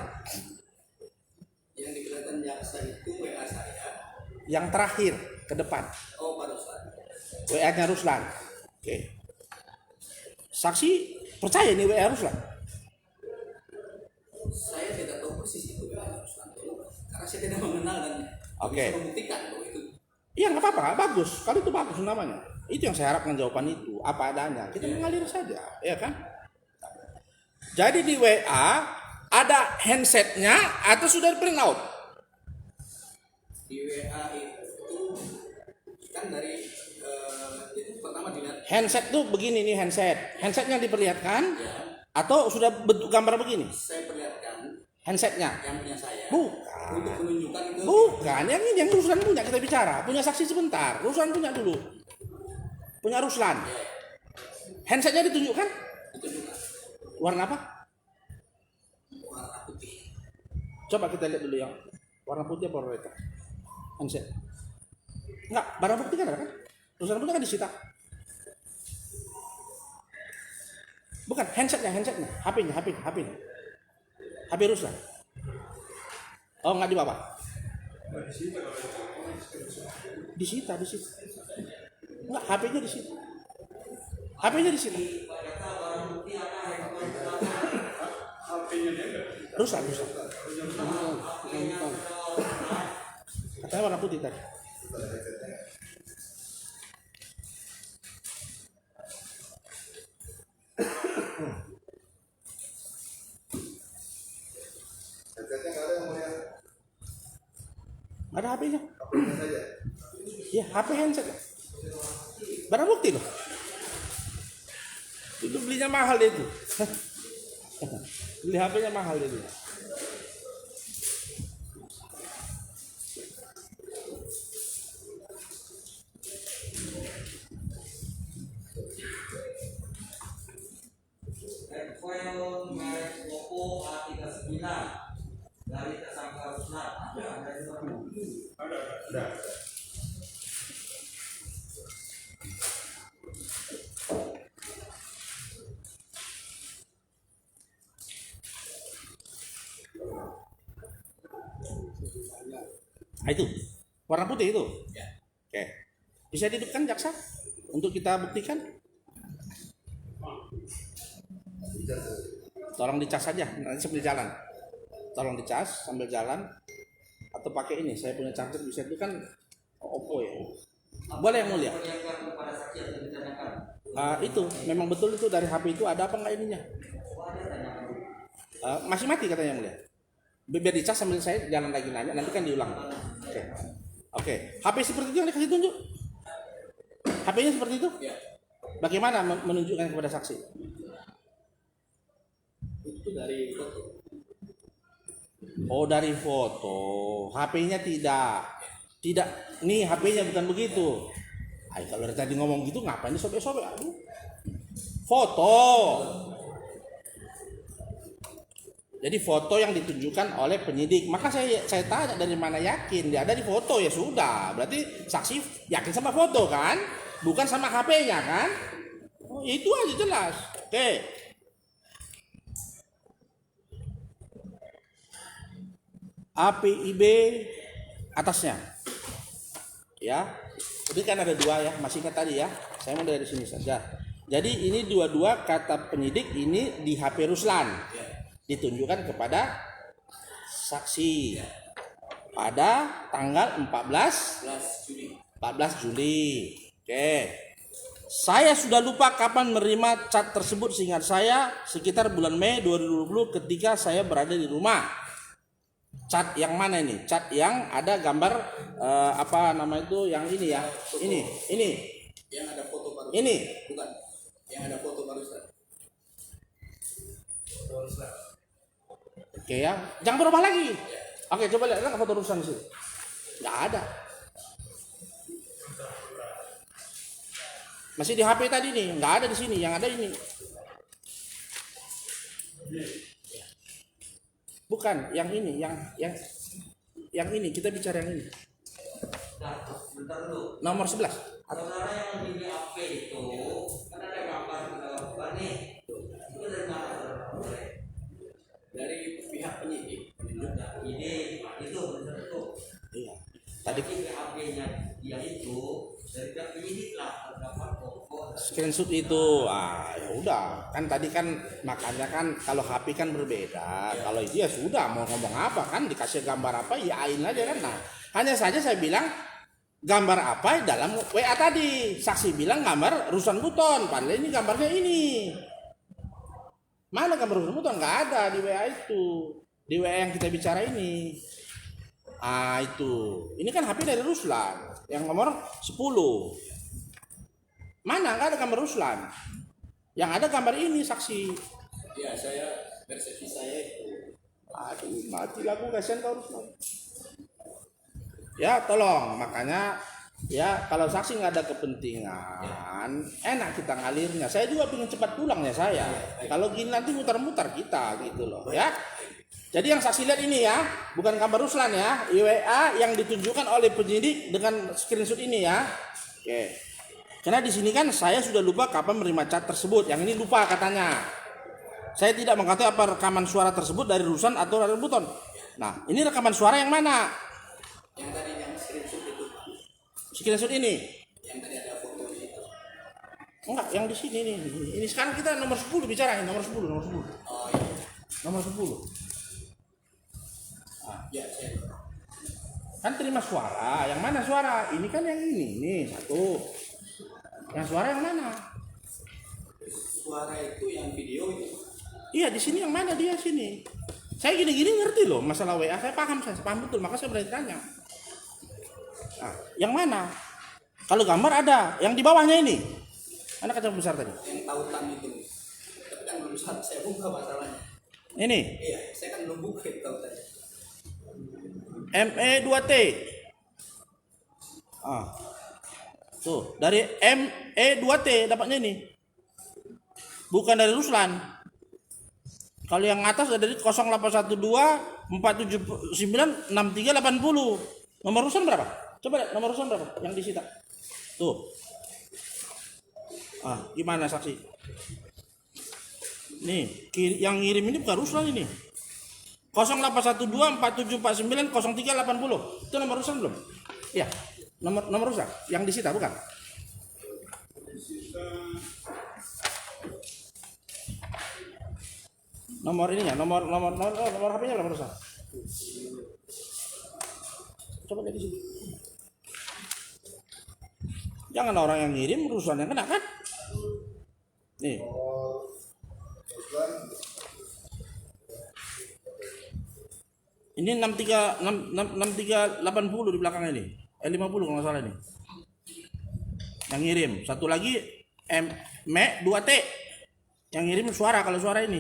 Yang dikelihatkan jaksa itu WA saya. Yang terakhir ke depan. Oh, Pak Ruslan. WA-nya Ruslan. Oke. Saksi percaya ini WA Ruslan? Saya tidak tahu persis itu WA Ruslan. Karena saya tidak mengenal dan Oke. bisa membuktikan bahwa itu. Iya nggak apa-apa, bagus. Kalau itu bagus namanya. Itu yang saya harapkan jawaban itu. Apa adanya. Kita mengalir saja, ya kan? Jadi di WA ada handsetnya atau sudah di print out? Di WA itu kan dari itu pertama dilihat Handset tuh begini nih handset. Handsetnya diperlihatkan ya, atau sudah bentuk gambar begini? saya perlihatkan Handsetnya. yang punya saya Bukan. untuk menunjukkan itu. Bukan, yang ini yang Ruslan punya kita bicara. Punya saksi sebentar. Ruslan punya dulu. Punya Ruslan. Handsetnya ditunjukkan? Ditunjukkan Warna apa? warna putih. Coba kita lihat dulu yang warna putih apa warna hitam? Handset. Enggak, barang bukti kan ada kan? Ruslan punya kan disita. Bukan, handsetnya, HP-nya. HP Ruslan. Oh, enggak dibawa. Disita. Enggak, HP-nya disita. HP-nya dia enggak. Ruslan. Katanya warna putih tadi. Headsetnya nggak ada yang mulia. Ada HP-nya. HP-nya saja. Ya, HP handset. Barang bukti loh. Itu belinya mahal deh itu. Beli HP-nya mahal deh itu. File merek Oppo A39 dari tersangka Ruslan. Ada itu. Ada. Nah, itu warna putih itu. Ya. Oke. Bisa dihidupkan jaksa untuk kita buktikan. Tolong dicas saja nanti sambil jalan. Tolong dicas sambil jalan atau pakai ini. Saya punya charger bisa itu kan Oppo ya. Boleh yang mulia. Itu memang betul itu dari HP itu ada apa enggak ininya? Masih mati katanya yang mulia. Biar dicas sambil saya jalan lagi nanya nanti kan diulang. Oke. HP seperti itu yang dikasih tunjuk. HP-nya seperti itu? Ya. Bagaimana menunjukkan kepada saksi? Itu dari foto. Oh, dari foto. HP-nya tidak. Tidak. Nih HP-nya bukan begitu. Ay, kalau dari tadi ngomong gitu ngapain disobek-sobek? Aduh. Foto. Jadi foto yang ditunjukkan oleh penyidik. Maka saya tanya dari mana yakin dia ada di foto ya sudah. Berarti saksi yakin sama foto kan? Bukan sama HP-nya kan? Oh, itu aja jelas. Oke. APIB atasnya. Ya. Ini kan ada dua ya, masih ingat tadi ya. Saya mau dari sini saja. Jadi ini dua-dua kata penyidik ini di HP Ruslan. Ditunjukkan kepada saksi pada tanggal 14 Juli. Oke. Saya sudah lupa kapan menerima cat tersebut, seingat saya sekitar bulan Mei 2020 ketika saya berada di rumah. Cat yang mana ini? Cat yang ada gambar apa nama itu yang ini ya? Ini. Yang ada foto Pak Ruslan. Ini. Bukan. Yang ada foto Pak Ruslan. Foto Ruslan. Oke ya, jangan berubah lagi. Oke, coba lihat ada foto Ruslan di sini. Nggak ada. Masih di HP tadi nih, nggak ada di sini, yang ada ini. Bukan, yang ini, yang ini, kita bicara yang ini. Nah, bentar dulu. Nomor 11. Saudara yang di BAP itu kan ada gambar bukan nih. Itu dari mana saudara? Dari pihak penyidik. Ini itu benar itu. Iya. Tadi BAP-nya dia itu dari pihak penyidik lah terdapat pokok. screenshot itu, ya udah. Kan tadi kan makanya kan kalau HP kan berbeda. Kalau itu ya sudah mau ngomong apa kan dikasih gambar apa ya ain aja kan. Nah, hanya saja saya bilang gambar apa dalam WA tadi. Saksi bilang gambar Ruslan Buton, padahal ini gambarnya ini. Mana gambar Ruslan Buton? Nggak ada di WA itu. Di WA yang kita bicara ini. Itu. Ini kan HP dari Ruslan yang nomor 10. Mana nggak ada gambar Ruslan? Yang ada gambar ini saksi. Ya, persepsi saya itu. Aduh, mati lagu kasihan kau Ruslan. Ya tolong, makanya ya kalau saksi nggak ada kepentingan, enak kita ngalirnya. Saya juga pengen cepat pulang ya saya. Kalau gini nanti muter-muter kita gitu loh ya. Jadi yang saksi lihat ini ya, bukan gambar Ruslan ya, IWA yang ditunjukkan oleh penyidik dengan screenshot ini ya. Oke. Karena di sini kan saya sudah lupa kapan menerima chat tersebut. Yang ini lupa katanya. Saya tidak mengetahui apa rekaman suara tersebut dari Ruslan atau dari Buton. Nah, ini rekaman suara yang mana? Yang tadi yang screenshot itu. Screenshot ini. Yang tadi ada fotonya itu. Enggak, yang di sini nih. Ini sekarang kita nomor 10 bicara, nomor 10. Oh iya. Nomor 10. Ya, saya. Kan terima suara. Yang mana suara? Ini kan yang ini. Nih, satu. Yang suara yang mana? Suara itu yang video itu. Iya, di sini yang mana dia sini? Saya gini-gini ngerti loh masalah WA. Saya paham betul. Maka saya berani tanya. Nah, yang mana? Kalau gambar ada. Yang di bawahnya ini. Mana kaca besar tadi? Yang tautan itu. Tapi kan belum saya buka masalahnya. Ini. Iya, saya kan belum buka itu tautan. ME2T. Tuh, dari ME2T dapatnya ini. Bukan dari Ruslan. Kalau yang atas dari 0812 479 6380. Nomor Ruslan berapa? Coba lihat nomor Ruslan berapa yang disita. Tuh. Gimana saksi? Nih, yang ngirim ini bukan Ruslan ini. 0812 4749 0380. Itu nomor Ruslan belum? Iya. Nomor Ruslan yang disita bukan? Nomor ininya, nomor HP-nya berapa Ruslan? Coba lihat di sini. Jangan orang yang ngirim Ruslan yang kena kan? Nih. Ini 6380 di belakang ini. 50 kalau nggak salah ini. Yang ngirim. Satu lagi ME2T. Yang ngirim suara kalau suara ini.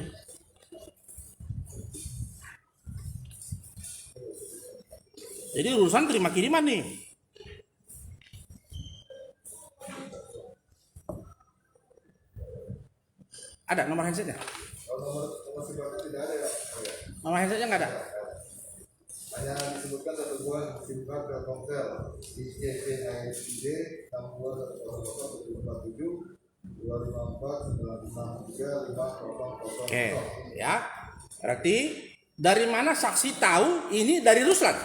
Jadi urusan terima kiriman nih. Ada nomor handsetnya? Kalau nomor seberapa tidak ada ya? Nomor handsetnya nggak ada? Hanya disebutkan satu buah SIM card Telkomsel ICP-ID 621047 254 963 5000. Oke, ya. Berarti dari mana saksi tahu ini dari Ruslan?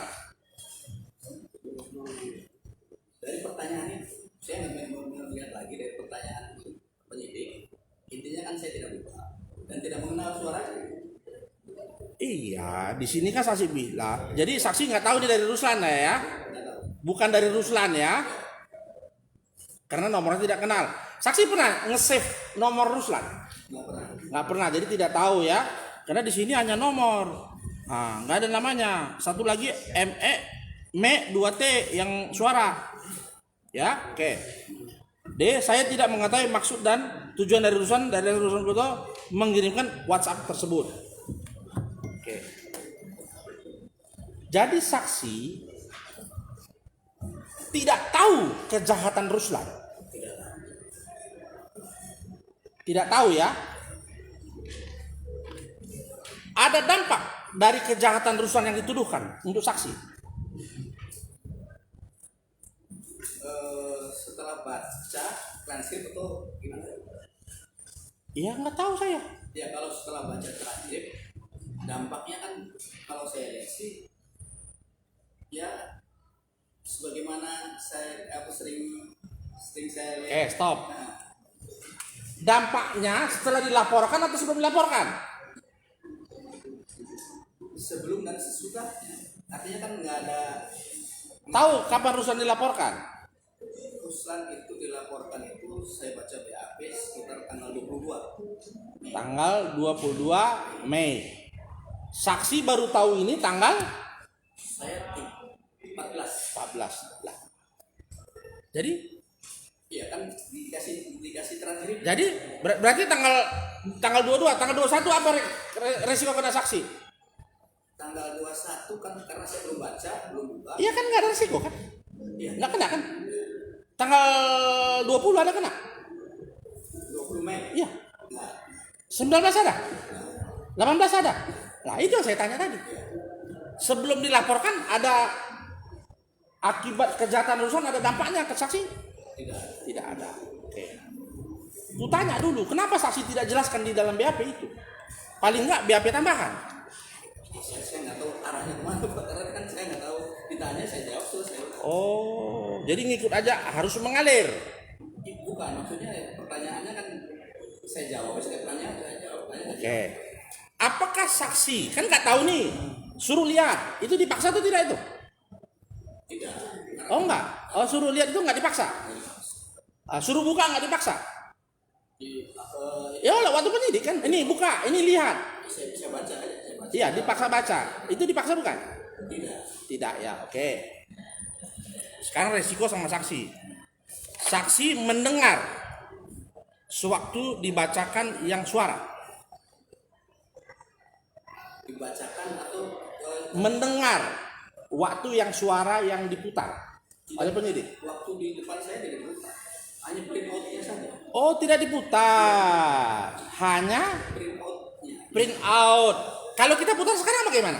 Dari pertanyaan itu, saya mau melihat lagi dari pertanyaan penyidik. Intinya kan saya tidak buka dan tidak mengenal suaranya. Iya, di sini kan saksi bilang. Jadi saksi nggak tahu ini dari Ruslan ya? Bukan dari Ruslan ya? Karena nomornya tidak kenal. Saksi pernah nge-save nomor Ruslan? Nggak pernah. Jadi tidak tahu ya. Karena di sini hanya nomor. Nggak ada namanya. Satu lagi ME2T yang suara. Ya, oke. D, saya tidak mengetahui maksud dan tujuan dari Ruslan Buton mengirimkan WhatsApp tersebut. Oke. Jadi saksi tidak tahu kejahatan Ruslan. tidak tahu ya. Ada dampak dari kejahatan Ruslan yang dituduhkan untuk saksi. Setelah baca transkrip atau gimana? Ya nggak tahu saya. Ya kalau setelah baca transkrip, dampaknya kan kalau saya lihat sih, ya sebagaimana aku sering saya lihat. Stop. Nah, Dampaknya setelah dilaporkan atau sebelum dilaporkan? sebelum dan sesudahnya. Artinya kan nggak ada. Tahu kapan Ruslan dilaporkan? Ruslan itu dilaporkan itu saya baca BAP sekitar tanggal 22. Tanggal 22 Mei. Saksi baru tahu ini tanggal Saya 14. 14. Lah. Jadi Iya kan dikasih transkrip. Jadi berarti tanggal 22, tanggal 21 apa resiko kena saksi? Tanggal 21 kan karena saya belum baca, belum buka. Iya kan nggak ada resiko kan? Iya. Nggak kena kan? Tanggal 20 ada kena? 20 Mei. Iya. Nah, 19 ada? 18 ada? Nah itu yang saya tanya tadi. Sebelum dilaporkan ada akibat kejahatan Ruslan, ada dampaknya ke saksi? Tidak ada. Oke. Ku tanya dulu, kenapa saksi tidak jelaskan di dalam BAP itu? Paling nggak BAP tambahan. saya nggak tahu arahnya kemana Pak, karena kan saya nggak tahu, ditanya saya jawab selesai. Oh, jadi ngikut aja harus mengalir. Bukan, maksudnya pertanyaannya kan saya jawab, saya tanya saya jawab. Oke. Apakah saksi kan nggak tahu nih, suruh lihat itu dipaksa atau tidak itu? Tidak. Oh enggak. Oh suruh lihat itu nggak dipaksa. Suruh buka nggak dipaksa. Ya oleh waktu penyidik kan, ini buka, ini lihat. Saya bisa baca aja. Saya baca. Iya dipaksa baca. Itu dipaksa bukan? Tidak. Tidak ya. Oke. Sekarang resiko sama saksi. Saksi mendengar sewaktu dibacakan yang suara. Dibacakan atau Mendengar waktu yang suara yang diputar oleh penyidik. waktu di depan saya tidak dibuka, hanya print outnya saja. Oh tidak diputar, hanya Print outnya. print out. Kalau kita putar sekarang bagaimana?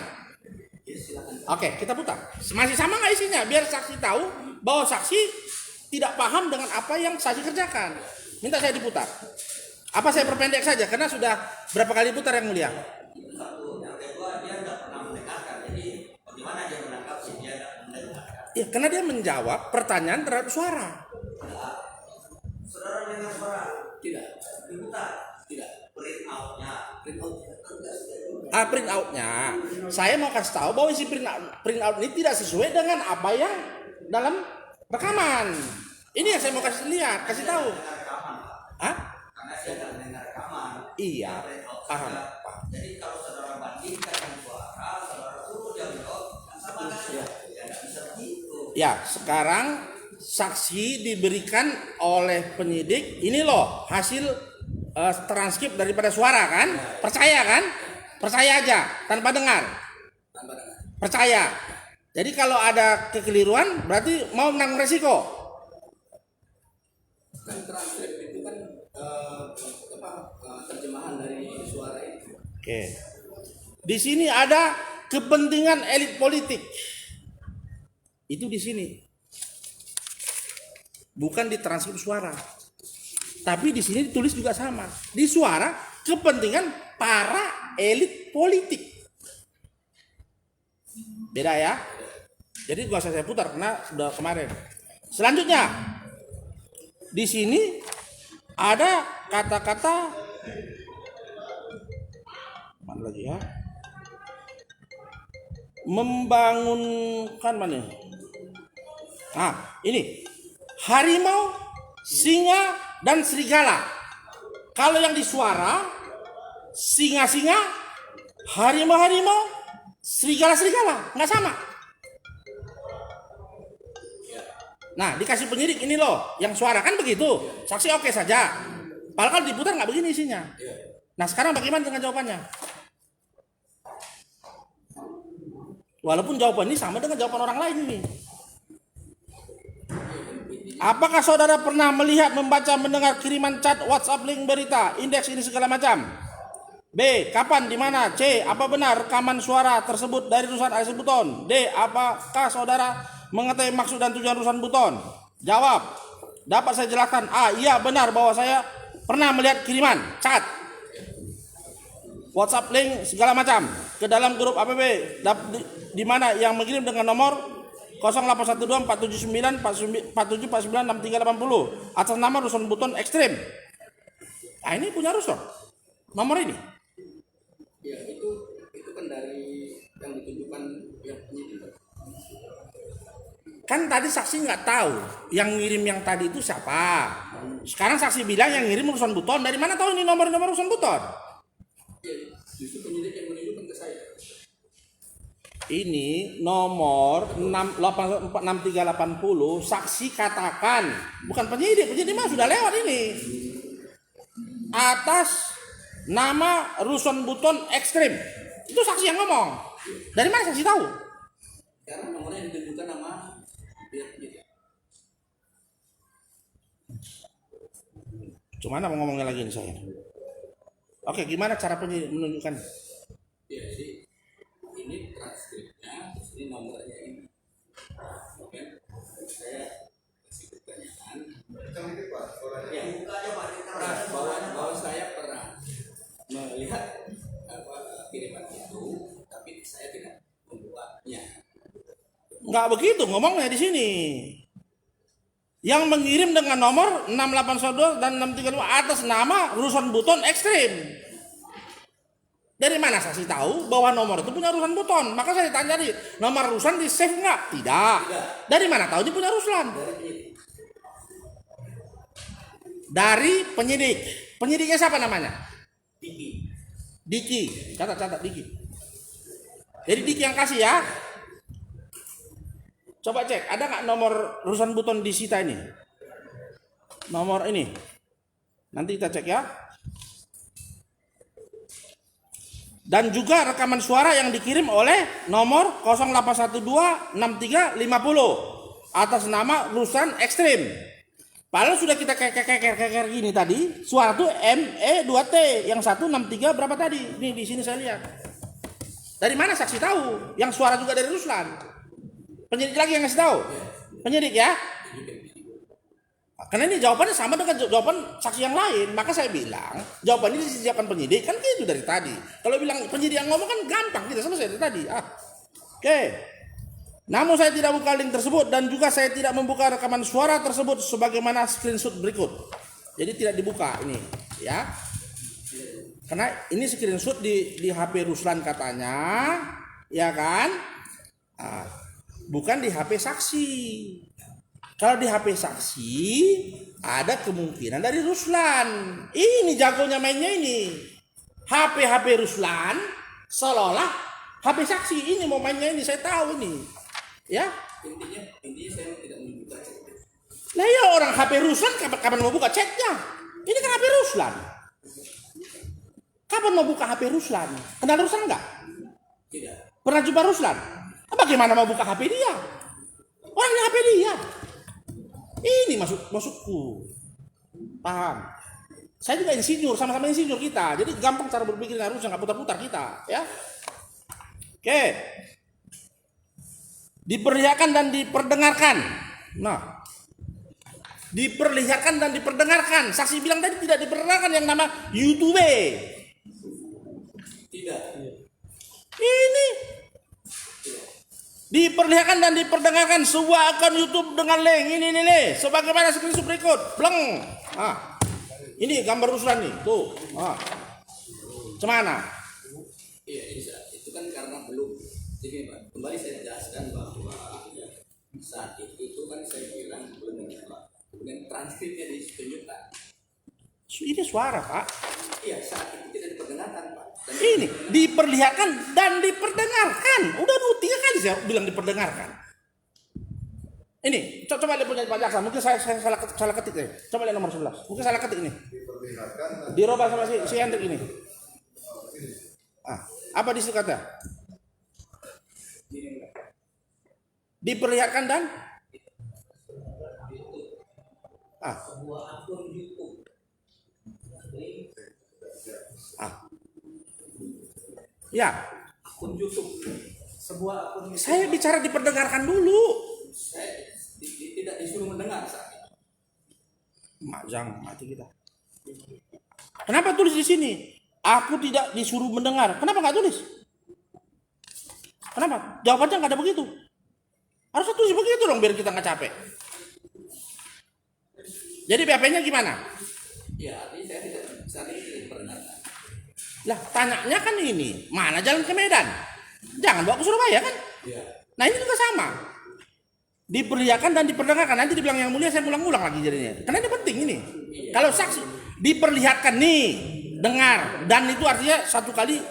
Ya silakan. Oke, kita putar. Masih sama nggak isinya? Biar saksi tahu bahwa saksi tidak paham dengan apa yang saksi kerjakan. Minta saya diputar. Apa saya perpendek saja? Karena sudah berapa kali putar yang mulia? Satu, yang kedua dia nggak pernah mendengarkan. Jadi bagaimana dia menangkap sih dia nggak mendengarkan? Ya, karena dia menjawab pertanyaan terhadap suara. Saudara dengar suara? Tidak. Diputar? Tidak. Print outnya. Print outnya. Print outnya. Saya mau kasih tahu bahwa isi print out ini tidak sesuai dengan apa yang dalam rekaman. Ini yang saya mau kasih lihat, kasih tahu. Hah? Karena saya nggak mendengar rekaman. Iya. Paham. Jadi kalau saudara bandingkan dengan suara, saudara suruh dia menjawab sama saja. Ya nggak bisa begitu. Ya, sekarang saksi diberikan oleh penyidik. Ini loh hasil transkrip daripada suara kan? Percaya kan? Percaya aja tanpa dengar. Tanpa dengar. Percaya. Jadi kalau ada kekeliruan berarti mau menanggung resiko. Kan transkrip itu kan terjemahan dari suara itu. Oke. Di sini ada kepentingan elit politik. Itu di sini. Bukan di transkrip suara. Tapi di sini ditulis juga sama. Di suara kepentingan para elit politik. Beda ya. Jadi gak usah saya putar karena sudah kemarin. Selanjutnya di sini ada kata-kata mana lagi ya? Membangunkan mana? Nah, ini harimau, singa, dan serigala. Kalau yang di suara singa-singa, harimau-harimau, serigala-serigala, nggak sama. Nah, dikasih penyidik ini loh, yang suara kan begitu. Saksi oke saja. Padahal kalau diputar nggak begini isinya. Nah, sekarang bagaimana dengan jawabannya? Walaupun jawaban ini sama dengan jawaban orang lain ini. Apakah saudara pernah melihat, membaca, mendengar kiriman chat, WhatsApp, link berita, indeks ini segala macam? B. Kapan, di mana? C. Apa benar rekaman suara tersebut dari Ruslan alias Buton? D. Apakah saudara mengetahui maksud dan tujuan Ruslan Buton? Jawab. Dapat saya jelaskan? A. Iya benar bahwa saya pernah melihat kiriman chat, WhatsApp, link segala macam ke dalam grup APB di mana yang mengirim dengan nomor 0812-479-4749-6380 atas nama Ruslan Buton Ekstrim. Nah, ini punya Ruslan nomor ini. Ya itu kan dari yang ditunjukkan yang penyidik. Kan tadi saksi nggak tahu yang ngirim yang tadi itu siapa. Sekarang saksi bilang yang ngirim Ruslan Buton. Dari mana tahu ini nomor Ruslan Buton? Ya, justru penyidik yang menunjukkan ke saya. Ini nomor 6380 saksi katakan, bukan penyidik mah sudah lewat ini. Atas nama Ruslan Buton Ekstrim. Itu saksi yang ngomong. Dari mana saksi tahu? Karena nomornya ditunjukkan nama pihak penyidik. Cuma mau ngomongnya lagi nih saya. Oke, gimana cara penyidik menunjukkan? Ya, jadi ini transkripnya, terus ini nomornya ini. Oke, saya kasih pertanyaan. Ya, bahwa saya pernah melihat kiriman itu, tapi saya tidak membukanya. Nggak begitu ngomongnya di sini. Yang mengirim dengan nomor 6812 dan 635 atas nama Ruslan Buton Ekstrim. Dari mana saksi tahu bahwa nomor itu punya Ruslan Buton? Maka saya tanya tadi, nomor Ruslan di save nggak? Tidak. Dari mana tahu dia punya Ruslan? Dari penyidik. Penyidiknya siapa namanya? Diki. Catat Diki. Jadi Diki yang kasih ya. Coba cek, ada nggak nomor Ruslan Buton di sita ini? Nomor ini. Nanti kita cek ya. Dan juga rekaman suara yang dikirim oleh nomor 08126350 atas nama Ruslan Ekstrim. Padahal sudah kita keker gini tadi, suara itu ME2T, yang 163 berapa tadi? Nih di sini saya lihat. Dari mana saksi tahu? Yang suara juga dari Ruslan. Penyidik lagi yang ngasih tahu. Penyidik ya. Karena ini jawabannya sama dengan jawaban saksi yang lain, maka saya bilang jawaban ini disediakan penyidik kan gitu dari tadi. Kalau bilang penyidik yang ngomong kan gampang, kita selesai dari tadi. Oke. Namun saya tidak buka link tersebut dan juga saya tidak membuka rekaman suara tersebut sebagaimana screenshot berikut. Jadi tidak dibuka ini, ya. Karena ini screenshot di HP Ruslan katanya, ya kan? Bukan di HP saksi. Kalau di HP saksi ada kemungkinan dari Ruslan. Ini jagonya mainnya ini. HP Ruslan seolah HP saksi ini mau mainnya ini, saya tahu ini. Ya. Intinya saya tidak membuka chat. Nah ya orang HP Ruslan kapan mau buka chatnya? Ini kan HP Ruslan. Kapan mau buka HP Ruslan? Kenal Ruslan enggak? Tidak. Pernah jumpa Ruslan? Bagaimana mau buka HP dia? Orangnya HP dia. Ini maksudku. Paham? Saya juga insinyur, sama-sama insinyur kita. Jadi gampang cara berpikir harusnya nggak putar-putar kita, ya. Oke. Diperlihatkan dan diperdengarkan. Nah, diperlihatkan dan diperdengarkan. Saksi bilang tadi tidak diperdengarkan yang nama YouTube. Tidak. Ini diperlihatkan dan diperdengarkan sebuah akun YouTube dengan link ini nih, sebagaimana screenshot berikut. Bleng. Ini gambar Ruslan nih, tuh. Cemana? Iya, itu kan karena belum. Jadi Pak, kembali saya jelaskan bahwa saat itu kan saya bilang belum menyebar. Kemudian transkripnya ditunjukkan. Ini suara, Pak. Iya, saat itu tidak diperdengarkan, Pak. Dan Ini diperlihatkan dan diperdengarkan. Udah 3 kali saya bilang diperdengarkan. Ini, coba lihat punya Pak Jaksa. Mungkin saya salah ketik deh. Coba lihat nomor 11. Mungkin salah ketik ini. Dirubah sama si Hendrik ini. Apa di situ kata? Diperlihatkan dan sebuah akun YouTube. Ya, Akun YouTube. Sebuah akun YouTube. saya bicara diperdengarkan dulu. Saya tidak disuruh mendengar saat itu. Jangan mati kita. Kenapa tulis di sini? Aku tidak disuruh mendengar. Kenapa nggak tulis? Kenapa? Jawabannya nggak ada begitu. Harusnya tulis begitu dong biar kita nggak capek. Jadi BAP-nya gimana? Ya, artinya saya tidak saat ini tidak diperdengarkan. Lah, tanyanya kan ini, mana jalan ke Medan? Jangan bawa ke Surabaya kan? Iya. Nah ini juga sama. Diperlihatkan dan diperdengarkan. Nanti dibilang yang mulia saya ulang-ulang lagi jadinya. Karena ini penting ini. Kalau saksi diperlihatkan nih, dengar, dan itu artinya satu kali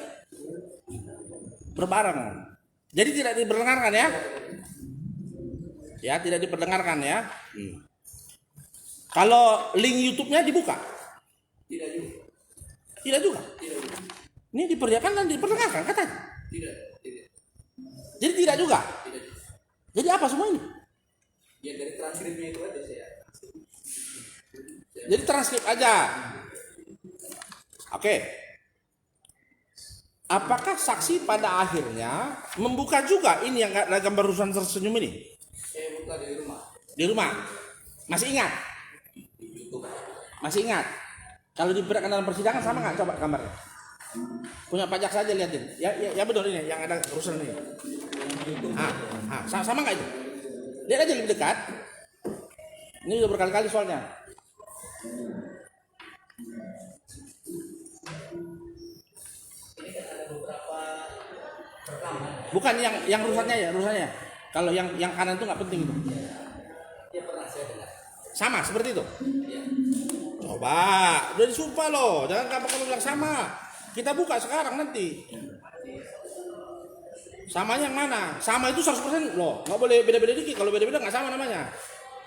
berbareng. Jadi tidak diperdengarkan ya? Ya, tidak diperdengarkan ya. Kalau link YouTube-nya dibuka? Tidak juga. Tidak juga. Tidak juga. Ini diperlihatkan dan diperdengarkan katanya. Tidak. Tidak. Jadi tidak juga. Tidak juga. Jadi apa semua ini? Ya dari transkripnya itu aja saya. Jadi transkrip aja. Oke. Apakah saksi pada akhirnya membuka juga ini yang ada gambar Ruslan tersenyum ini? Saya buka dari rumah. Di rumah. Masih ingat? Di YouTube. Masih ingat? Kalau diperlihatkan dalam persidangan sama nggak coba gambarnya? Punya pajak saja lihatin. Ya betul ini yang ada Ruslan ini. Sama nggak itu? Lihat aja lebih dekat. Ini udah berkali-kali soalnya. Ini kan ada beberapa rekaman. Bukan yang rusaknya. Kalau yang kanan itu nggak penting itu. Ya pernah saya dengar. Sama seperti itu. Ya. Coba, udah disumpah loh. Jangan gampang kalau bilang sama. Kita buka sekarang nanti. Samanya yang mana? Sama itu 100% loh. Nggak boleh beda-beda dikit. Kalau beda-beda nggak sama namanya.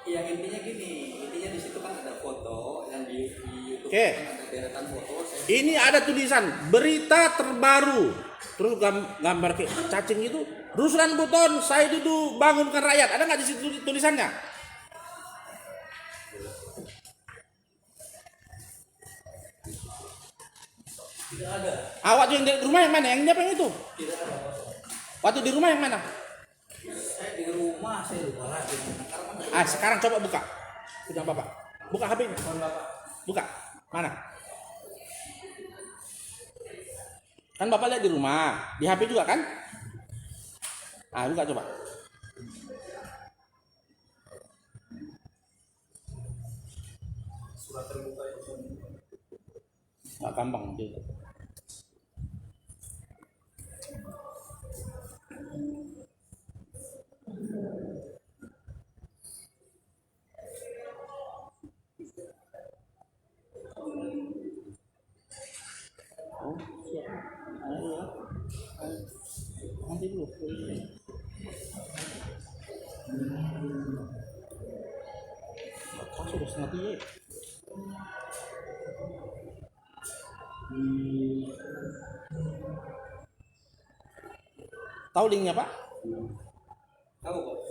Yang intinya gini, intinya di situ kan ada foto yang di YouTube Oke. kan ada deretan foto. Ini ada tulisan berita terbaru. Terus gambar kayak cacing itu. Ruslan Buton, saya duduk bangunkan rakyat. Ada nggak di situ tulisannya? Tidak ada. Waktu yang di rumah yang mana? Yang ini apa yang itu? Tidak ada. Waktu di rumah yang mana? Saya di rumah, saya lupa lagi. Karena Sekarang coba buka. Punya Bapak. Buka HP-nya. Buka. Mana? Kan Bapak lihat di rumah. Di HP juga kan? Buka coba. Surat terbuka itu. Nggak gampang gitu. Nanti dulu. Sudah setengah 3 ya? Tahu linknya Pak? tahu kok.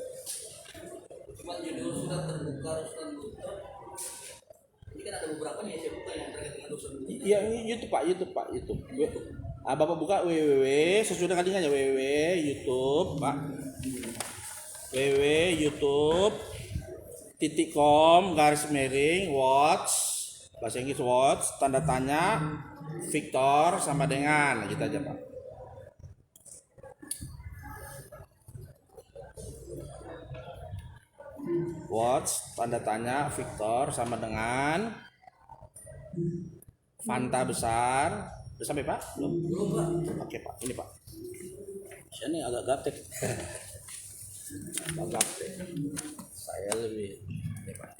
Cuma judul surat terbuka Ruslan Buton. Ini kan ada beberapa nih saya buka yang terkait dengan Ruslan Buton. Iya, ini YouTube Pak. Bapak buka www sesuai dengan linknya www YouTube Pak. www.youtube.com/watch bahasa Inggris watch tanda tanya Victor sama dengan gitu aja Pak. Watch tanda tanya Victor sama dengan Fanta besar. Udah sampai Pak? Belum Pak. Oke Pak, ini Pak. Saya ini agak gaptek. Agak gaptek. Saya lebih ini Pak.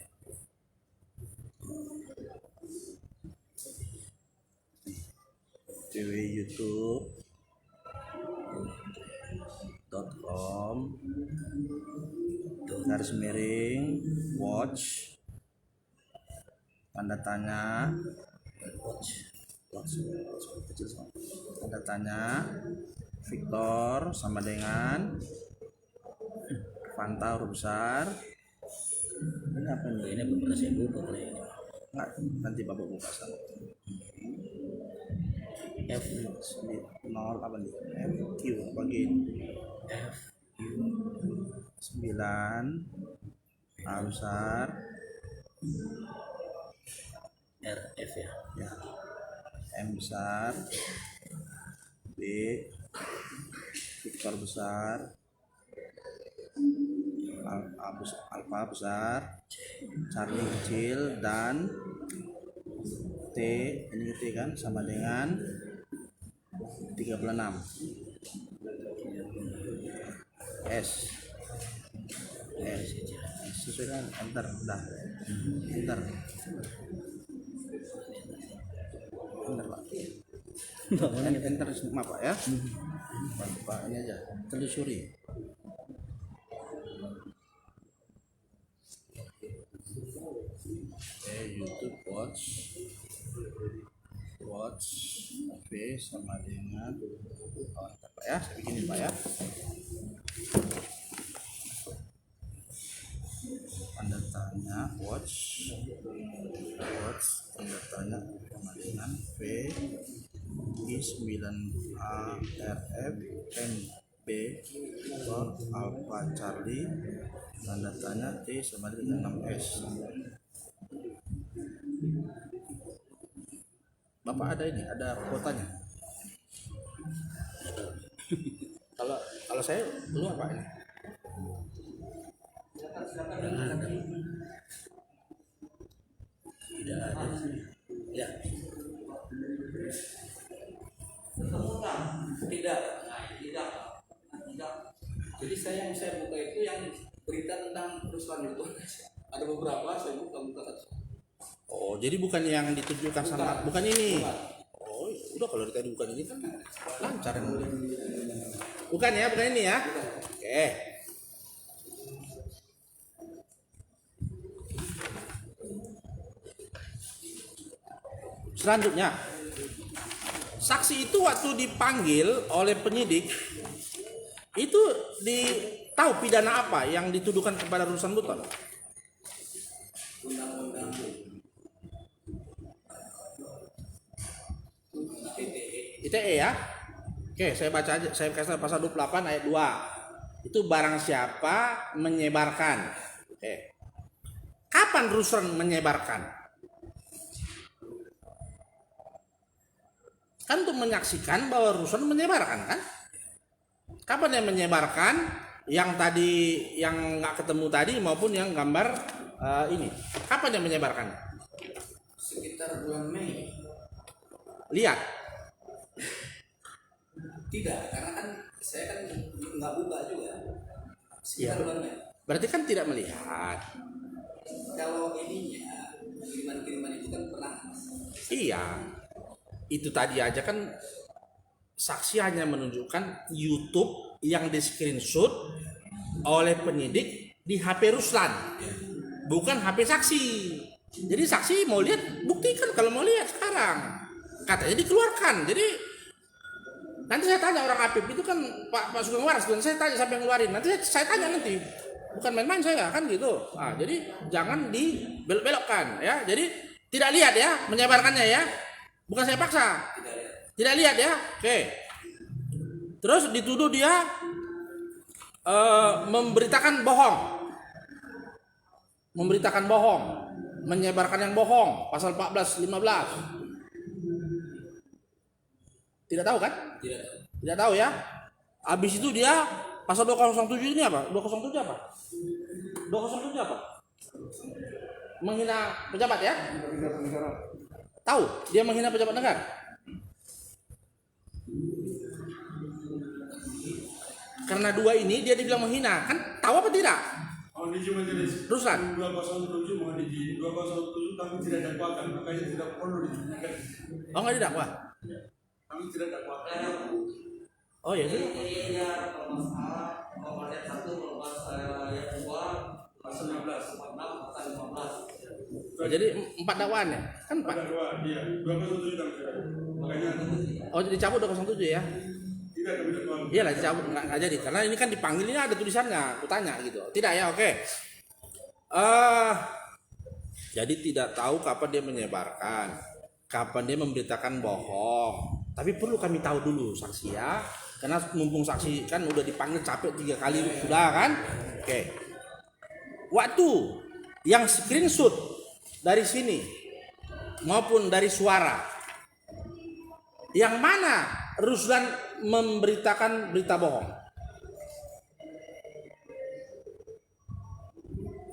youtube.com /watch tanda tanya tanda tanya Victor sama dengan Fanta huruf besar Ini apa nih? Ini belum pernah saya buka kalau ini. Nggak, nanti bapak buka sama. F nol apa nih? FQ apa gini? FQ 9 A besar RF ya. ya, M besar, B Victor besar, Alpha besar, Charlie kecil, dan T, ini T kan sama dengan 36. S sesuai dengan enter, udah enter Pak. Enter semua Pak ya. Pak ini aja telusuri. YouTube watch P sama dengan Pak ya, saya bikinin Pak ya. Tanda tanya watch tanda tanya sama dengan V I9A RF MB Alpha Charlie tanda tanya T sama dengan 6S. Bapak ada ini, ada kuotanya. kalau saya belum apa ini? Tidak ada. Ya. Tidak. Jadi yang saya buka itu yang berita tentang Ruslan itu. Ada beberapa saya buka satu. Oh, jadi bukan yang ditujukan sama, bukan ini. Oh, udah kalau tadi bukan ini kan lancar yang mulia. Bukan ya, bukan ini ya. Oke. Selanjutnya, saksi itu waktu dipanggil oleh penyidik itu tahu pidana apa yang dituduhkan kepada Ruslan Buton? Undang-undang ITE ya. Oke, saya baca aja, saya kasih pasal 28 ayat 2. Itu barang siapa menyebarkan. Oke. Kapan Ruslan menyebarkan? Kan untuk menyaksikan bahwa Ruslan menyebarkan kan? Kapan yang menyebarkan? Yang tadi yang nggak ketemu tadi maupun yang gambar ini. Kapan yang menyebarkan? sekitar bulan Mei. Lihat. Tidak, karena kan saya kan nggak buka juga. Iya. Sekitar bulan Mei. Berarti kan tidak melihat. Kalau ininya kiriman-kiriman itu kan pernah. Iya. Itu tadi aja kan saksi hanya menunjukkan YouTube yang di screenshot oleh penyidik di HP Ruslan, bukan HP saksi. Jadi saksi mau lihat, buktikan kalau mau lihat sekarang. Katanya dikeluarkan. Jadi nanti saya tanya orang Apip itu kan Pak Sugeng Waras, dan saya tanya siapa yang ngeluarin. Nanti saya tanya nanti. Bukan main-main saya kan gitu. Nah, jadi jangan dibelok-belokkan ya. Jadi tidak lihat ya menyebarkannya ya. Bukan saya paksa. Tidak lihat ya. Oke. Terus dituduh dia memberitakan bohong. Memberitakan bohong. Menyebarkan yang bohong. Pasal 14, 15. Tidak tahu kan? Tidak. Tidak tahu ya. Habis itu dia pasal 207 ini apa? 207 apa? 207 apa? Menghina pejabat ya? Tahu dia menghina pejabat negara? Karena dua ini dia dibilang menghina, kan tahu apa tidak? Oh, ini cuma jenis Ruslan. 207 mau diizin, 207 kami tidak dakwakan, makanya tidak perlu ditanyakan. Oh nggak didakwa? Kami tidak dakwakan. Oh ya sih. Pasal 16. Jadi 4 dakwaan ya? Kan 4. Ada dua, dia 207 kami tidak. Makanya Oh dicabut 207 ya? tidak kami dakwakan. Iya lah dicabut nggak jadi karena ini kan dipanggil ini ada tulisannya, aku tanya gitu. Tidak ya, oke. Jadi tidak tahu kapan dia menyebarkan, kapan dia memberitakan bohong. Tapi perlu kami tahu dulu saksi ya, karena mumpung saksi kan udah dipanggil capek 3 kali sudah kan. Oke. Waktu yang screenshot dari sini maupun dari suara, yang mana Ruslan memberitakan berita bohong?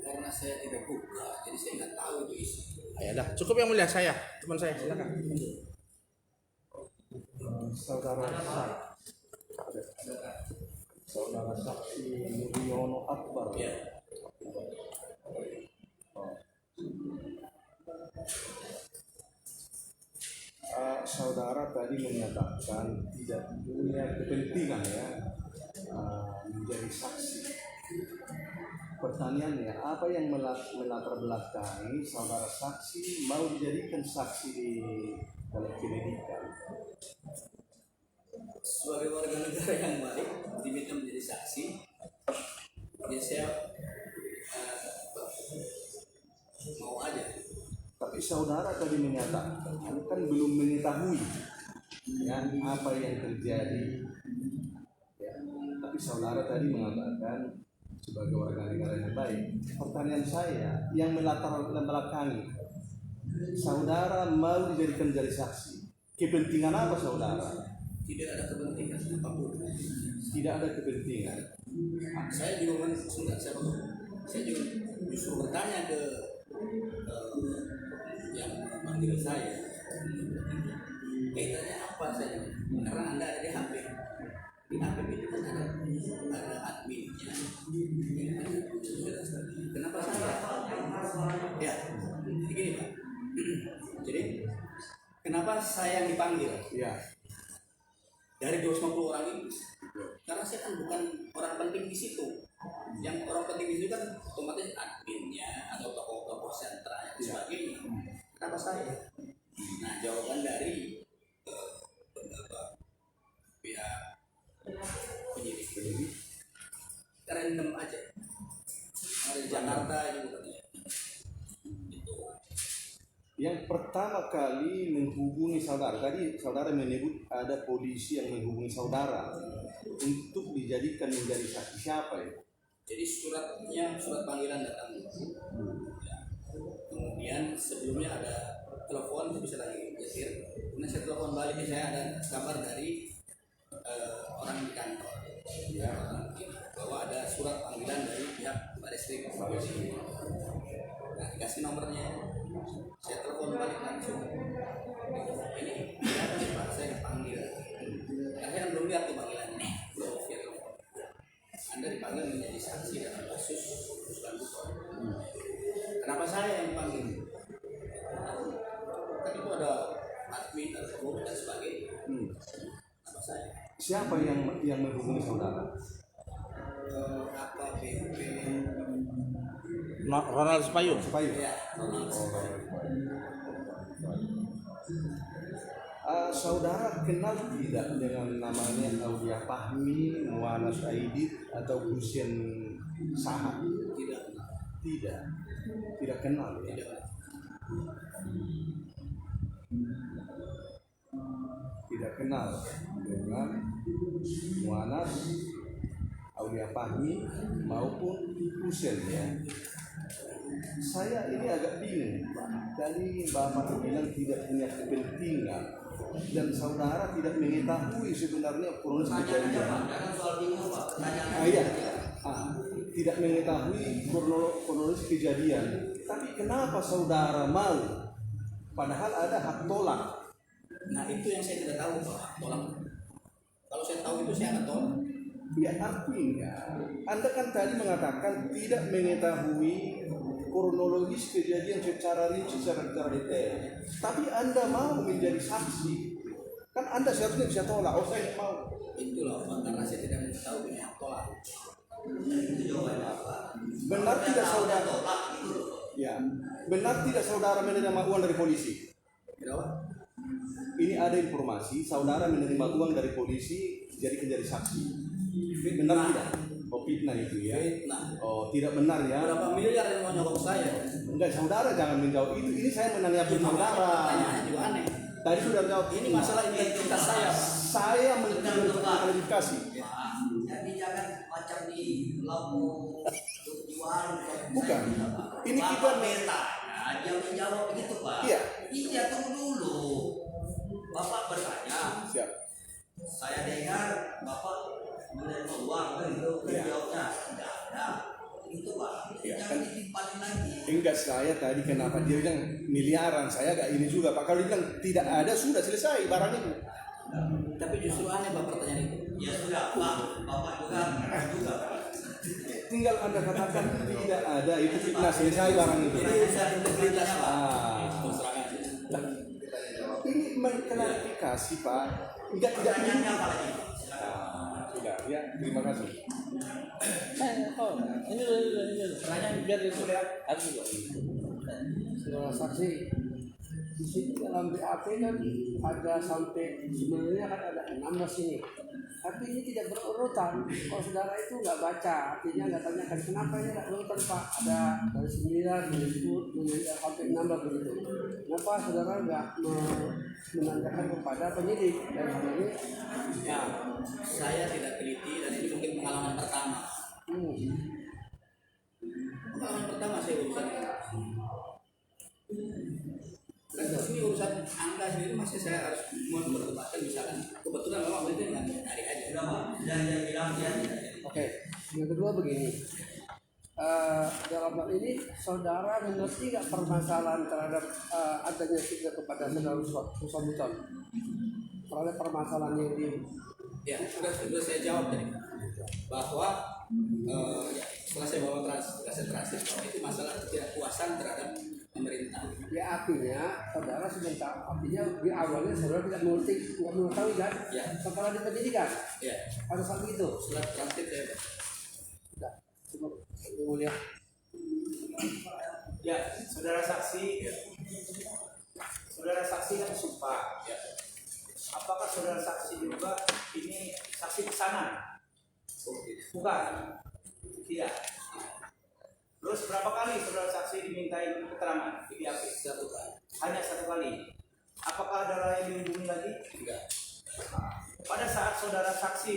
Karena saya tidak buka, jadi saya nggak tahu itu isi. Ya dah, cukup yang mulia saya, teman saya silakan. Saudara saksi Mulyono Akbar. Ya. Saudara tadi menyatakan tidak punya kepentingan ya menjadi saksi. Pertanyaannya, apa yang melatar belakangi saudara saksi mau dijadikan saksi di dalam pendidikan? Sebagai warga negara yang baik diminta menjadi saksi, ya saya mau aja. Tapi saudara tadi menyatakan kan belum mengetahui ya apa yang terjadi. Ya, tapi saudara tadi mengatakan sebagai warga negara yang baik. Pertanyaan saya, yang melatar belakangi saudara mau dijadikan jadi saksi, kepentingan apa saudara? Tidak ada kepentingan apapun. Tidak ada kepentingan. Saya juga saya juga justru bertanya ke yang memanggil saya. Kaitannya apa saya? Karena Anda ada di HP. Di HP itu kan ada adminnya. Kenapa saya? Ya, jadi gini Pak. Jadi kenapa saya yang dipanggil? Ya. Dari 250 orang ini, karena saya kan bukan orang penting di situ. Yang orang penting di situ kan otomatis adminnya atau tokoh-tokoh sentra dan sebagainya. Kenapa saya? Nah, jawaban dari pihak penyidik random aja. Dari Jakarta itu katanya. Yang pertama kali menghubungi saudara, tadi saudara menyebut ada polisi yang menghubungi saudara untuk dijadikan menjadi saksi. Siapa ya? Jadi surat panggilan datang. Ya. Kemudian sebelumnya ada telepon, bisa lagi nyetir. Kemudian saya telepon balik, saya ada kabar dari orang di kantor. Ya, bahwa ada surat panggilan dari pihak Bareskrim. Nah, dikasih nomornya. Saya telepon balik langsung. Ini Pak, saya dipanggil. Karena belum lihat tuh panggilannya. Belum lihat. Anda dipanggil menjadi saksi dalam kasus Ruslan Buton. Kenapa saya yang dipanggil? Kan itu ada admin, ada guru dan sebagainya. Kenapa saya? Siapa yang menghubungi saudara? AKBP. Ronald Sepayung. Ya, Ronald Sepayung. Saudara kenal tidak dengan namanya Aulia Fahmi, Muanas Aidit atau Hussein Sahab? Tidak kenal ya. Tidak kenal dengan Muanas, Aulia Fahmi maupun Hussein ya. Saya ini agak bingung Pak. Tadi Bapak bilang tidak punya kepentingan dan saudara tidak mengetahui sebenarnya kronologis kejadian. Iya. Tidak mengetahui kronologis kejadian. Tapi kenapa saudara mau? Padahal ada hak tolak. Nah itu yang saya tidak tahu Pak, tolak. Kalau saya tahu itu saya akan tolak. Ya artinya Anda kan tadi mengatakan tidak mengetahui kronologis kejadian secara rinci, secara detail. Tapi Anda mau menjadi saksi, kan Anda seharusnya bisa tolak. Oh saya tidak mau. Itulah Pak, karena saya tidak mengetahui hak tolak. Benar tidak saudara? Ya, benar tidak saudara menerima uang dari polisi? Kenapa? Ini ada informasi saudara menerima uang dari polisi jadi saksi. Benar tidak? fitnah itu ya. Fitnah. Oh, tidak benar ya. Berapa miliar yang mau nyokong saya? Enggak, saudara jangan menjawab itu. Ini saya menanggapi saudara. Pertanyaannya juga aneh. Tadi sudah jawab. Ini masalah integritas saya. Saya mengklarifikasi. Jadi jangan macam di lampu di warung. Bukan. Ini kita bertanya, dia menjawab begitu Pak. Iya. Iya, tunggu dulu. Bapak bertanya. Siap. Saya dengar Bapak menerima uang begitu. Jawabnya tidak ada. Itu Pak. Iya, Jangan kan. ditimpalin lagi. Enggak, saya tadi kenapa dia bilang miliaran, saya agak ini juga Pak. Kalau dia bilang tidak ada, sudah selesai barang itu. Tapi justru aneh Pak pertanyaan itu. Ya sudah Pak, Bapak juga Pak. Tinggal Anda katakan tidak ada, itu fitnah, selesai barang itu. Ini urusan integritas Pak. Nah, ini mengklarifikasi Pak. Enggak, tidak Pertanyaannya apa lagi? sudah, ya, terima kasih. Ini pertanyaan biar dia lihat. Aku juga. Saudara saksi, di sini dalam BAP kan ada sampai sebenarnya kan ada 16 ini. Tapi ini tidak berurutan. Kalau saudara itu nggak baca, artinya nggak tanyakan kenapa ini nggak berurutan Pak. Ada dari 9 sampai 16 begitu. Kenapa saudara nggak menanyakan kepada penyidik dan hal ini? Ya, saya tidak teliti dan ini mungkin pengalaman pertama. Pengalaman pertama saya urusan ini. Dan ini urusan angka sendiri masih saya harus memperdebatkan misalkan kebetulan memang itu yang hari aja. Dan yang bilang dia tidak. Oke, yang kedua begini. Dalam hal ini saudara mengerti nggak permasalahan terhadap adanya sikap kepada saudara Susambuton terhadap permasalahan yang di Ya, sudah saya jawab tadi bahwa setelah saya bawa transit bahwa itu masalah ketidakpuasan terhadap pemerintah. ya artinya saudara sebentar artinya di awalnya saudara tidak mengetahui kan Ya. kepala di pendidikan Ya, pada saat itu setelah transit saya sudah cukup yang mulia. Ya, saudara saksi, saudara saksi kan sumpah. ya. Apakah saudara saksi juga ini saksi pesanan? Bukan, tidak. Terus berapa kali saudara saksi dimintai keterangan di BAP? Satu kali. Hanya satu kali. Apakah ada lain dihubungi lagi? Tidak. Pada saat saudara saksi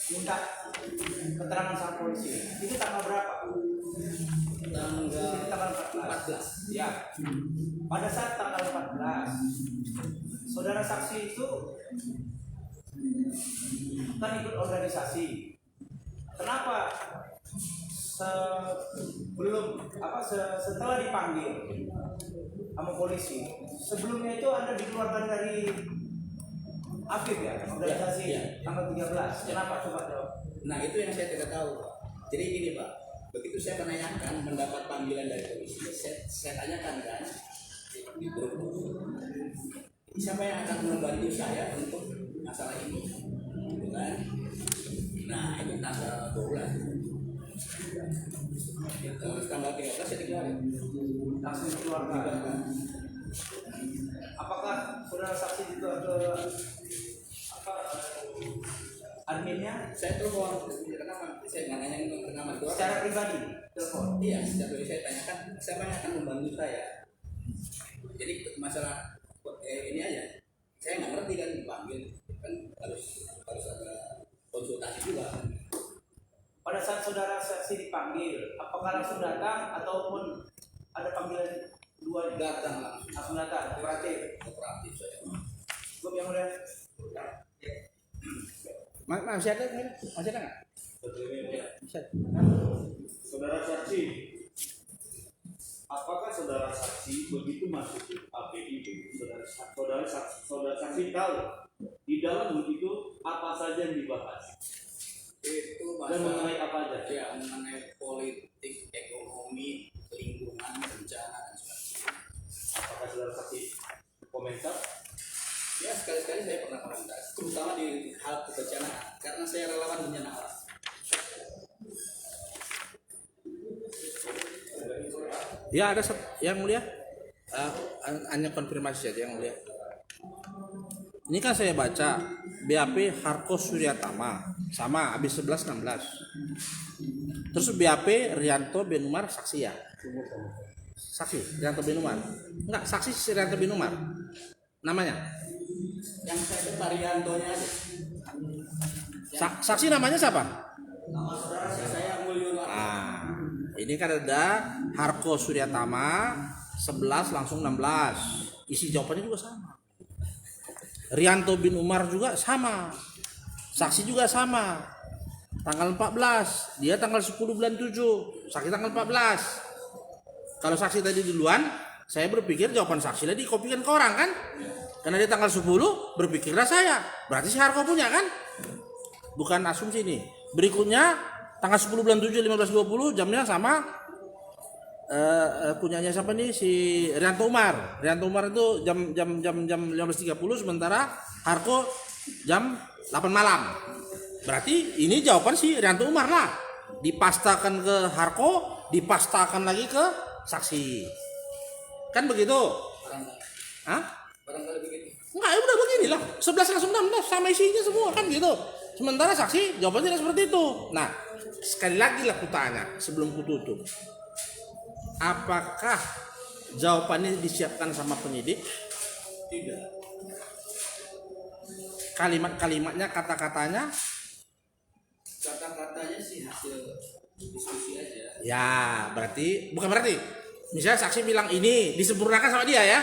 minta keterangan sama polisi, itu tanggal berapa? Tanggal 14. Ya. Pada saat tanggal 14, saudara saksi itu kan ikut organisasi. Kenapa setelah dipanggil sama polisi, sebelumnya itu Anda dikeluarkan dari aktif ya, organisasi Ya. tanggal 13. Kenapa coba jawab? Nah, itu yang saya tidak tahu Pak. Jadi gini Pak, begitu saya menanyakan mendapat panggilan dari polisi, saya tanyakan kan di grup siapa yang akan membantu saya untuk masalah ini, gitu kan? Nah, itu tanggal 12. Tanggal 13 saya dikeluarin. Langsung dikeluarkan. Apakah saudara saksi itu ada adminnya? Saya telepon rekaman, saya nggak nanya rekaman doang. Secara pribadi telepon. Iya, secara pribadi saya tanyakan siapa yang akan membantu saya. Jadi masalah ini aja, saya nggak ngerti kan dipanggil kan harus ada konsultasi juga. Pada saat saudara saksi dipanggil, apakah langsung datang ataupun ada panggilan keduanya? Datang Langsung datang. kooperatif saya. Cukup yang mulia. Masih ada nggak? Saudara saksi, apakah saudara saksi begitu masuk ke APID, saudara saksi tahu di dalam begitu apa saja yang dibahas Itu dan mengenai apa aja? ya mengenai politik, ekonomi, lingkungan, bencana dan sebagainya. Apakah saudara saksi komentar? Ya sekali-sekali saya pernah komentar, terutama di hal kebencanaan, karena saya relawan bencana alam. Ya ada yang mulia. Hanya konfirmasi saja yang mulia. Ini kan saya baca BAP Harko Suryatama sama habis 11 16. Terus BAP Rianto Benumar saksi ya? Saksi Rianto Benumar. Enggak, saksi Rianto Benumar. Namanya? Yang saya itu Pariantonya aja. Saksi namanya siapa? Nama saudara saya Mulyono. Ini kan ada Harko Suryatama 11 langsung 16. Isi jawabannya juga sama. Rianto bin Umar juga sama. Saksi juga sama. Tanggal 14, dia tanggal 10 bulan 7, saksi tanggal 14. Kalau saksi tadi duluan, saya berpikir jawaban saksi tadi dikopikan ke orang kan? Karena dia tanggal 10, berpikirlah saya. Berarti si Harko punya kan? Bukan asumsi nih. Berikutnya tanggal 10 bulan 7 15.20 jamnya sama punyanya siapa nih, si Rianto Umar. Rianto Umar itu jam 15.30, sementara Harko jam 8 malam. Berarti ini jawaban si Rianto Umar lah. Dipastakan ke Harko, dipastakan lagi ke saksi. Kan begitu? Hah? Barangkali begitu. Enggak, ya udah beginilah. 11 langsung 16 sama isinya semua kan gitu. Sementara saksi jawabannya tidak seperti itu. Nah, sekali lagi lah kutanya sebelum kututup. Apakah jawabannya disiapkan sama penyidik? Tidak. Kalimat-kalimatnya, kata-katanya? Kata-katanya sih hasil diskusi aja. Ya, bukan berarti. Misalnya saksi bilang ini disempurnakan sama dia ya.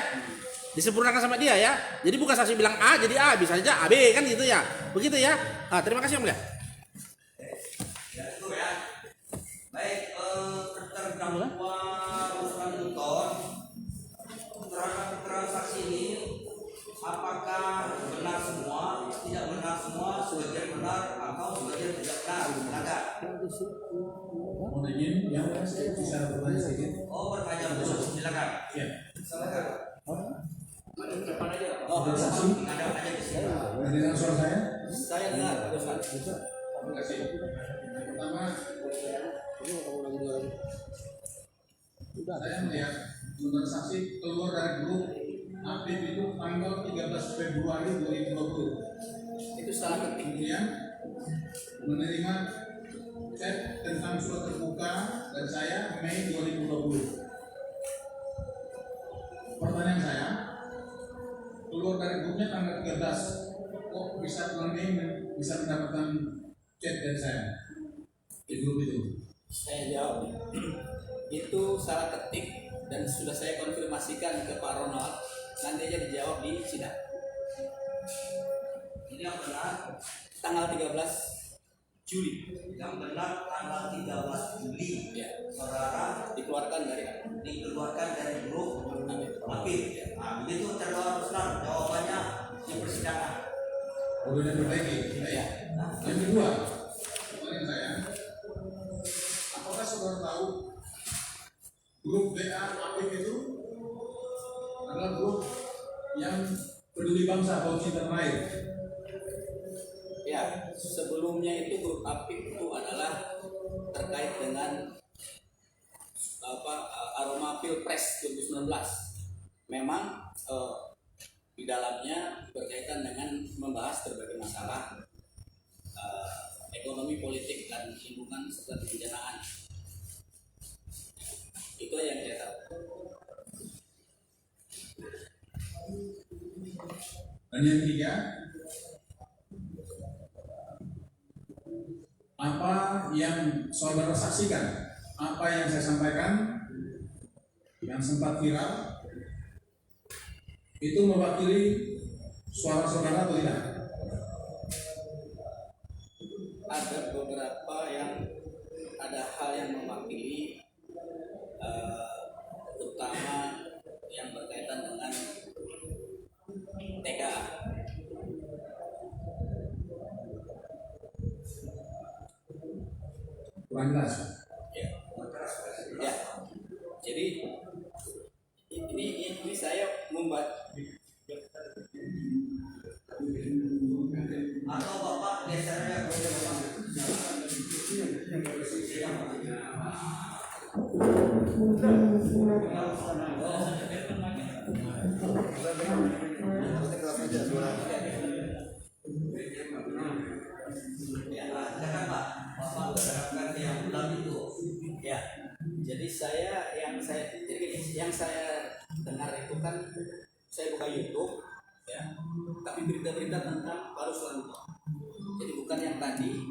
Disempurnakan sama dia ya. Jadi bukan saksi bilang A jadi A, bisa saja AB kan gitu ya. Begitu ya. Terima kasih Yang Mulia. Baik, terdakwa Ruslan Newton terhadap keterangan saksi ini, apakah benar semua, tidak benar semua, sebagian benar atau sebagian tidak benar? Silakan. Mohon izin, yang saya bisa bertanya sedikit. Oh, bertanya dulu, silakan. Ya. Silakan. Depan aja. Oh, saksi. Ada aja di sini. Mendengar suara saya? Saya dengar, Ustaz. Terima kasih. Pertama, saya melihat menurut saksi keluar dari grup aktif itu tanggal 13 Februari 2020. Itu salah ketik. Kemudian menerima chat tentang surat terbuka dan saya Mei 2020. Pertanyaan saya, keluar dari grupnya tanggal 13, kok bisa bulan Mei bisa mendapatkan chat dari saya di grup itu? Saya jawab. Itu salah ketik dan sudah saya konfirmasikan ke Pak Ronald. Nanti aja dijawab di sidang. Ini yang benar tanggal 13 Juli. Yang benar tanggal 13 Juli. Ya, saudara dikeluarkan dari grup Apip. Nah, begitu terdakwa Ruslan, jawabannya di persidangan. Udah diperbaiki. Ya. Yang kedua, pertanyaan saya, apakah saudara tahu grup WA Apip itu adalah grup yang peduli bangsa atau cinta tanah air? Ya, sebelumnya itu grup Apip itu adalah terkait dengan aroma Pilpres 2019. Memang di dalamnya berkaitan dengan membahas berbagai masalah ekonomi, politik, dan lingkungan serta kebencanaan. Itu yang saya tahu. Dan yang ketiga, apa yang saudara saksikan, apa yang saya sampaikan yang sempat viral itu mewakili suara saudara atau tidak? Ada beberapa ada hal yang mewakili, terutama yang berkaitan dengan TKA. Kurang jelas. Ya. Jadi ini saya membuat atau Bapak gesernya boleh Bapak. yang saya dengar itu kan, saya buka YouTube ya, tapi berita-berita tentang Pak Ruslan. Jadi bukan yang tadi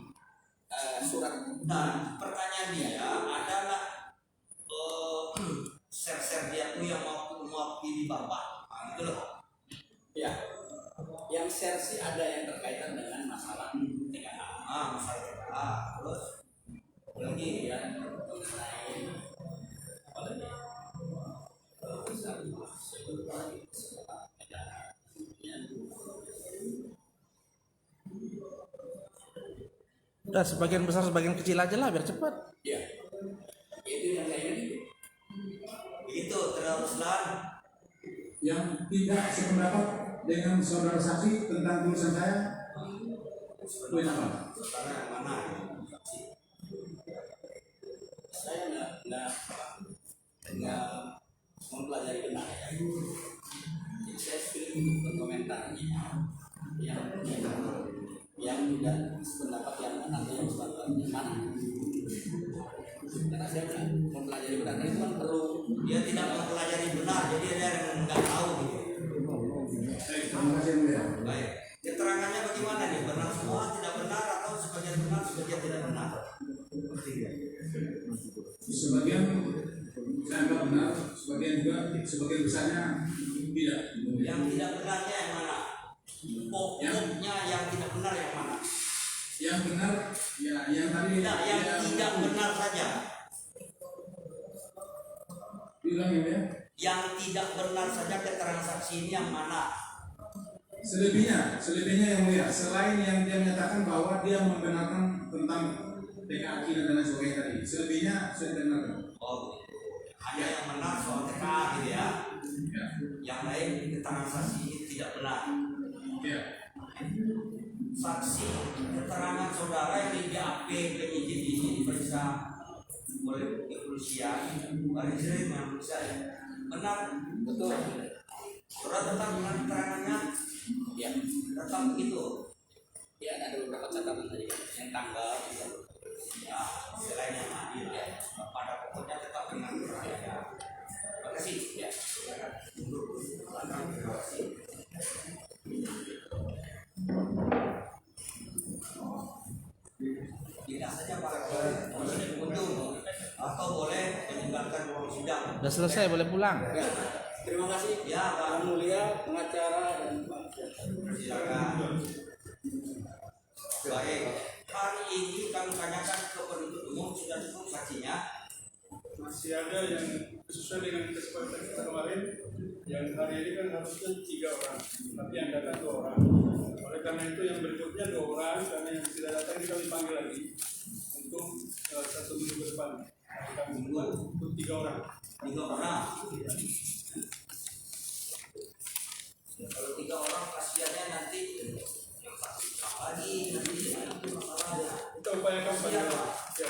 surat. Nah, pertanyaan dia adalah share-share dia tuh yang mau pilih bapak, nah, gitu loh. Ya, yang share sih ada yang berkaitan dengan masalah TKA. Masalah TKA, terus Lagi ya mengenai apa lagi? Udah sebagian besar sebagian kecil aja lah biar cepat. Ya, itu yang saya ini. begitu teruslah yang tidak sependapat dengan saudara saksi tentang tulisan saya. Poin apa? saudara yang mana? Saya nggak mempelajari benar ya. Jadi saya sulit untuk berkomentarnya yang tidak sependapat yang mana atau yang sependapat yang mana. Karena saya nggak mempelajari benar, itu kan perlu. Dia tidak mempelajari benar, jadi ada yang nggak tahu gitu. Terima kasih mulia. Baik, keterangannya bagaimana nih? Benar semua, tidak benar, atau sebagian benar, sebagian tidak benar? Sebagian saya anggap benar, sebagian besarnya tidak. Yang tidak benarnya yang mana? Pokoknya yang tidak benar yang mana? Yang benar, ya yang tadi Tidak, yang tidak benar saja. bilang ya. Yang tidak benar saja keterangan saksi ini yang mana? Selebihnya yang mulia. Selain yang dia menyatakan bahwa dia membenarkan tentang TKA dan lain sebagainya tadi. Selebihnya saya benarkan. Oh, hanya yang benar soal TKA gitu ya. Ya. Yang lain keterangan saksi ini tidak benar. Ya. Saksi keterangan saudara yang di BAP penyidik ini diperiksa oleh kepolisian, baris krim yang periksa benar Betul. surat tentang dengan keterangannya Ya, tetap begitu. ya ada beberapa catatan tadi yang tanggal. Ya, selain yang adil ya, pada pokoknya tetap dengan keterangannya. Terima kasih. Ya, silakan. Terima kasih. Tidak saja para pengunjung atau boleh meninggalkan ruang sidang. Udah selesai boleh pulang. Ya, terima kasih Ya, Yang Mulia pengacara dan Pak. silakan. Baik, hari ini kami tanyakan ke penuntut umum sudah cukup saksinya. Masih ada yang sesuai dengan kesepakatan kita kemarin, yang hari ini kan harusnya 3 orang, tapi yang datang 2 orang. Oleh karena itu yang berikutnya 2 orang, karena yang tidak datang kita dipanggil lagi untuk 1 minggu ke depan. Kami buat untuk 3 orang. 3 orang. Ya, kalau 3 orang kasihannya nanti yang saksi pulang lagi nanti itu masalahnya. Kita upayakan pada ya.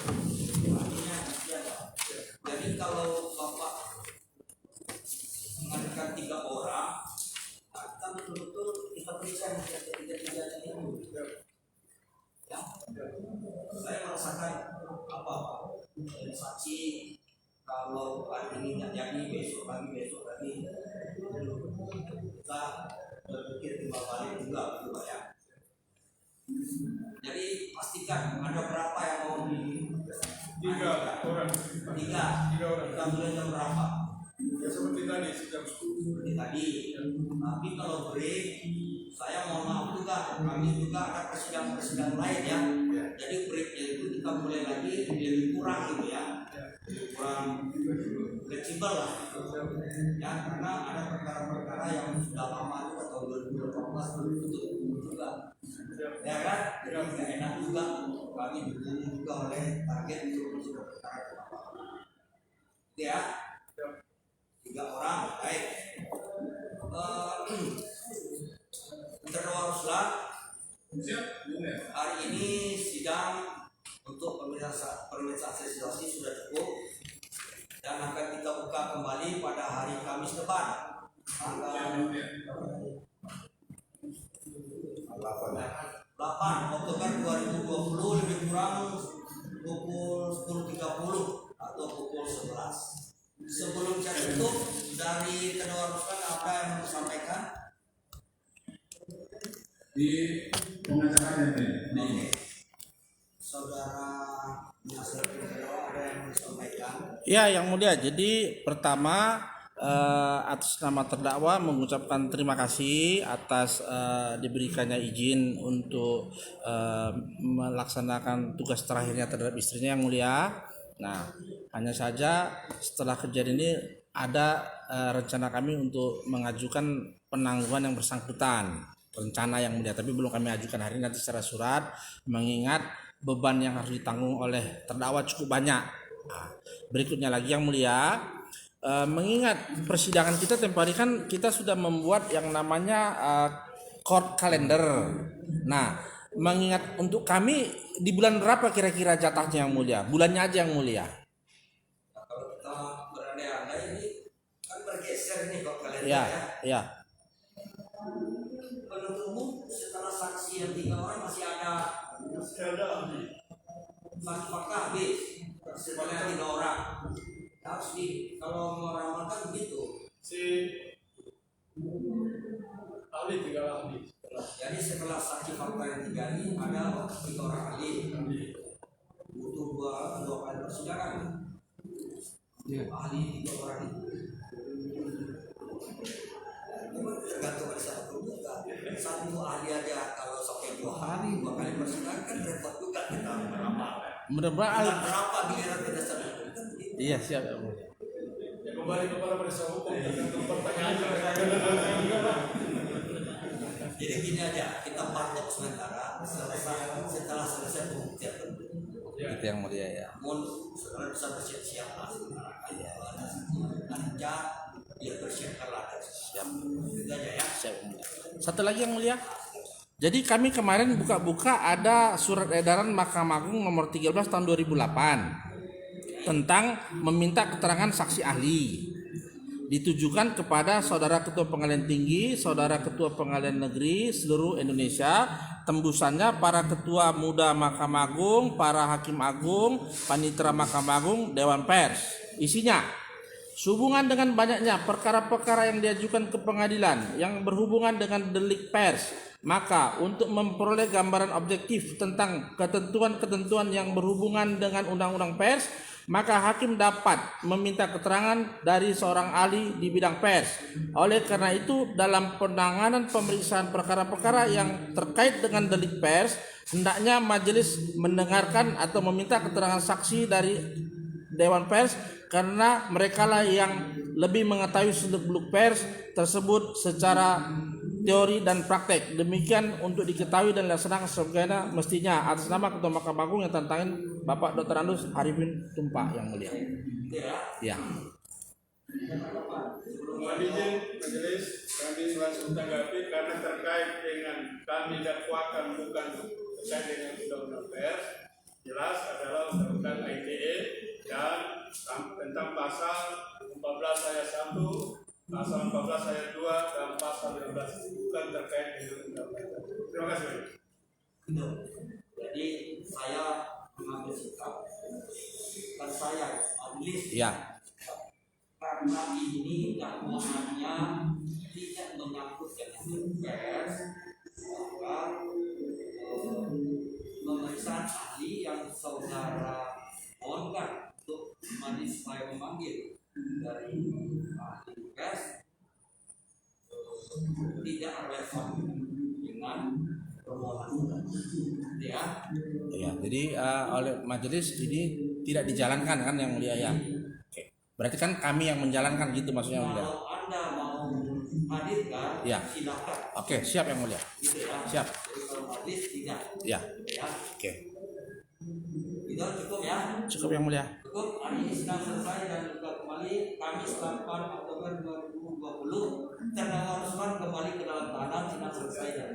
Artinya kasihan, Pak. Jadi kalau Bapak mengadakan 3 orang, kita betul-betul kita periksa yang tiga-tiganya itu. Ya, saya merasakan apa Pak? Saksi kalau hari ini nggak jadi besok lagi kita berpikir timbal balik juga gitu Pak ya. Jadi pastikan ada berapa yang mau di 3 orang. 3 orang. kita mulai jam berapa? Ya seperti tadi jam 10. Seperti tadi. Tapi kalau break, saya mohon maaf juga, kami juga ada persidangan lain ya. Jadi breaknya itu kita mulai lagi lebih kurang gitu ya, lebih kurang fleksibel lah. Ya karena ada perkara-perkara yang sudah lama itu tahun 2018 belum tutup juga. Ya kan? Jadi nggak enak juga kami didukung juga oleh target untuk perkara apa. Ya. 3 orang, baik. Terdakwa Ruslan, hari ini sidang untuk pemeriksaan saksi sudah cukup dan akan kita buka kembali pada hari Kamis depan, tanggal 8 Oktober 2020 lebih kurang pukul 10.30 atau pukul 11. Sebelum saya tutup, dari kedua Ruslan apa yang mau disampaikan? Di pengacaranya ini. Oke. Saudara Nasir Kedua ada yang mau disampaikan? Ya, yang mulia. Jadi pertama atas nama terdakwa mengucapkan terima kasih atas diberikannya izin untuk melaksanakan tugas terakhirnya terhadap istrinya yang mulia. Nah, hanya saja setelah kejadian ini ada rencana kami untuk mengajukan penangguhan yang bersangkutan, rencana yang mulia, tapi belum kami ajukan hari ini, nanti secara surat, mengingat beban yang harus ditanggung oleh terdakwa cukup banyak. Nah, berikutnya lagi yang mulia, mengingat persidangan kita tempoh hari kan kita sudah membuat yang namanya court calendar. Nah, mengingat untuk kami di bulan berapa kira-kira jatahnya yang mulia? Bulannya aja yang mulia. Nah, kalau kita berandai-andai ini kan bergeser ini kok kalian Ya, ya. Penuntut umum setelah saksi yang 3 orang masih ada saksi fakta habis sebanyak 3 orang. Harus kalau meramalkan begitu. Si ahli 3 ahli. Jadi setelah saksi fakta yang 3 ini ada 3 orang ahli. Butuh dua kali persidangan. Ahli 3 orang itu. Memang tergantung pada satu juga. Satu ahli aja kalau sampai 2 hari 2 kali persidangan kan repot juga kita meramal. Mudah-mudahan Berapa giliran kita sadar? iya, siap ya mulia. Ya, kembali kepada penasihat hukum tergantung pertanyaannya. Jadi gini aja, kita patok sementara setelah selesai pembuktian tentu. Itu yang mulia ya. Mohon saudara bisa bersiap-siap lah. Iya. Nanti dia bersiapkan lah. Siap. Itu aja ya. Siap yang mulia. Satu lagi yang mulia. Jadi kami kemarin buka-buka ada surat edaran Mahkamah Agung nomor 13 tahun 2008 tentang meminta keterangan saksi ahli. Ditujukan kepada Saudara Ketua Pengadilan Tinggi, Saudara Ketua Pengadilan Negeri seluruh Indonesia, tembusannya para Ketua Muda Mahkamah Agung, para Hakim Agung, Panitera Mahkamah Agung, Dewan Pers. Isinya, sehubungan dengan banyaknya perkara-perkara yang diajukan ke pengadilan yang berhubungan dengan delik pers, maka untuk memperoleh gambaran objektif tentang ketentuan-ketentuan yang berhubungan dengan undang-undang pers, maka hakim dapat meminta keterangan dari seorang ahli di bidang pers. Oleh karena itu, dalam penanganan pemeriksaan perkara-perkara yang terkait dengan delik pers, hendaknya majelis mendengarkan atau meminta keterangan saksi dari Dewan Pers karena merekalah yang lebih mengetahui seluk-beluk pers tersebut secara teori dan praktek. Demikian untuk diketahui dan dilaksanakan sebagaimana mestinya. Atas nama Ketua Mahkamah Agung yang tantangin Bapak Dr. Andus Arifin Tumpak yang mulia. Ya. Mohon izin majelis kami langsung tanggapi karena terkait dengan kami dakwakan bukan terkait dengan undang-undang pers. Jelas adalah undang-undang ITE dan tentang pasal 14 ayat 1, pasal 14 ayat 2 dan pasal 15 bukan terkait dengan undang-undang pers. Terima kasih. Jadi saya mengambil sikap dan saya majelis Ya. karena ini dakwaannya tidak menyangkut dengan pers, maka pemeriksaan ahli yang saudara mohonkan untuk majelis supaya memanggil dari ahli pers tidak relevan dengan permohonan ya. Ya, jadi oleh majelis ini tidak dijalankan kan yang mulia ya. Oke. Berarti kan kami yang menjalankan gitu maksudnya yang mulia. Kalau Anda mau hadirkan Ya. silakan. Oke, siap yang mulia. Gitu ya. Siap. Jadi kalau majelis tidak. Ya. Ya. Oke. Itu cukup ya. Cukup yang mulia. Cukup, hari ini sedang selesai dan juga kembali Kamis 8 Oktober 2020 terdakwa Ruslan kembali ke dalam tahanan sedang selesai dan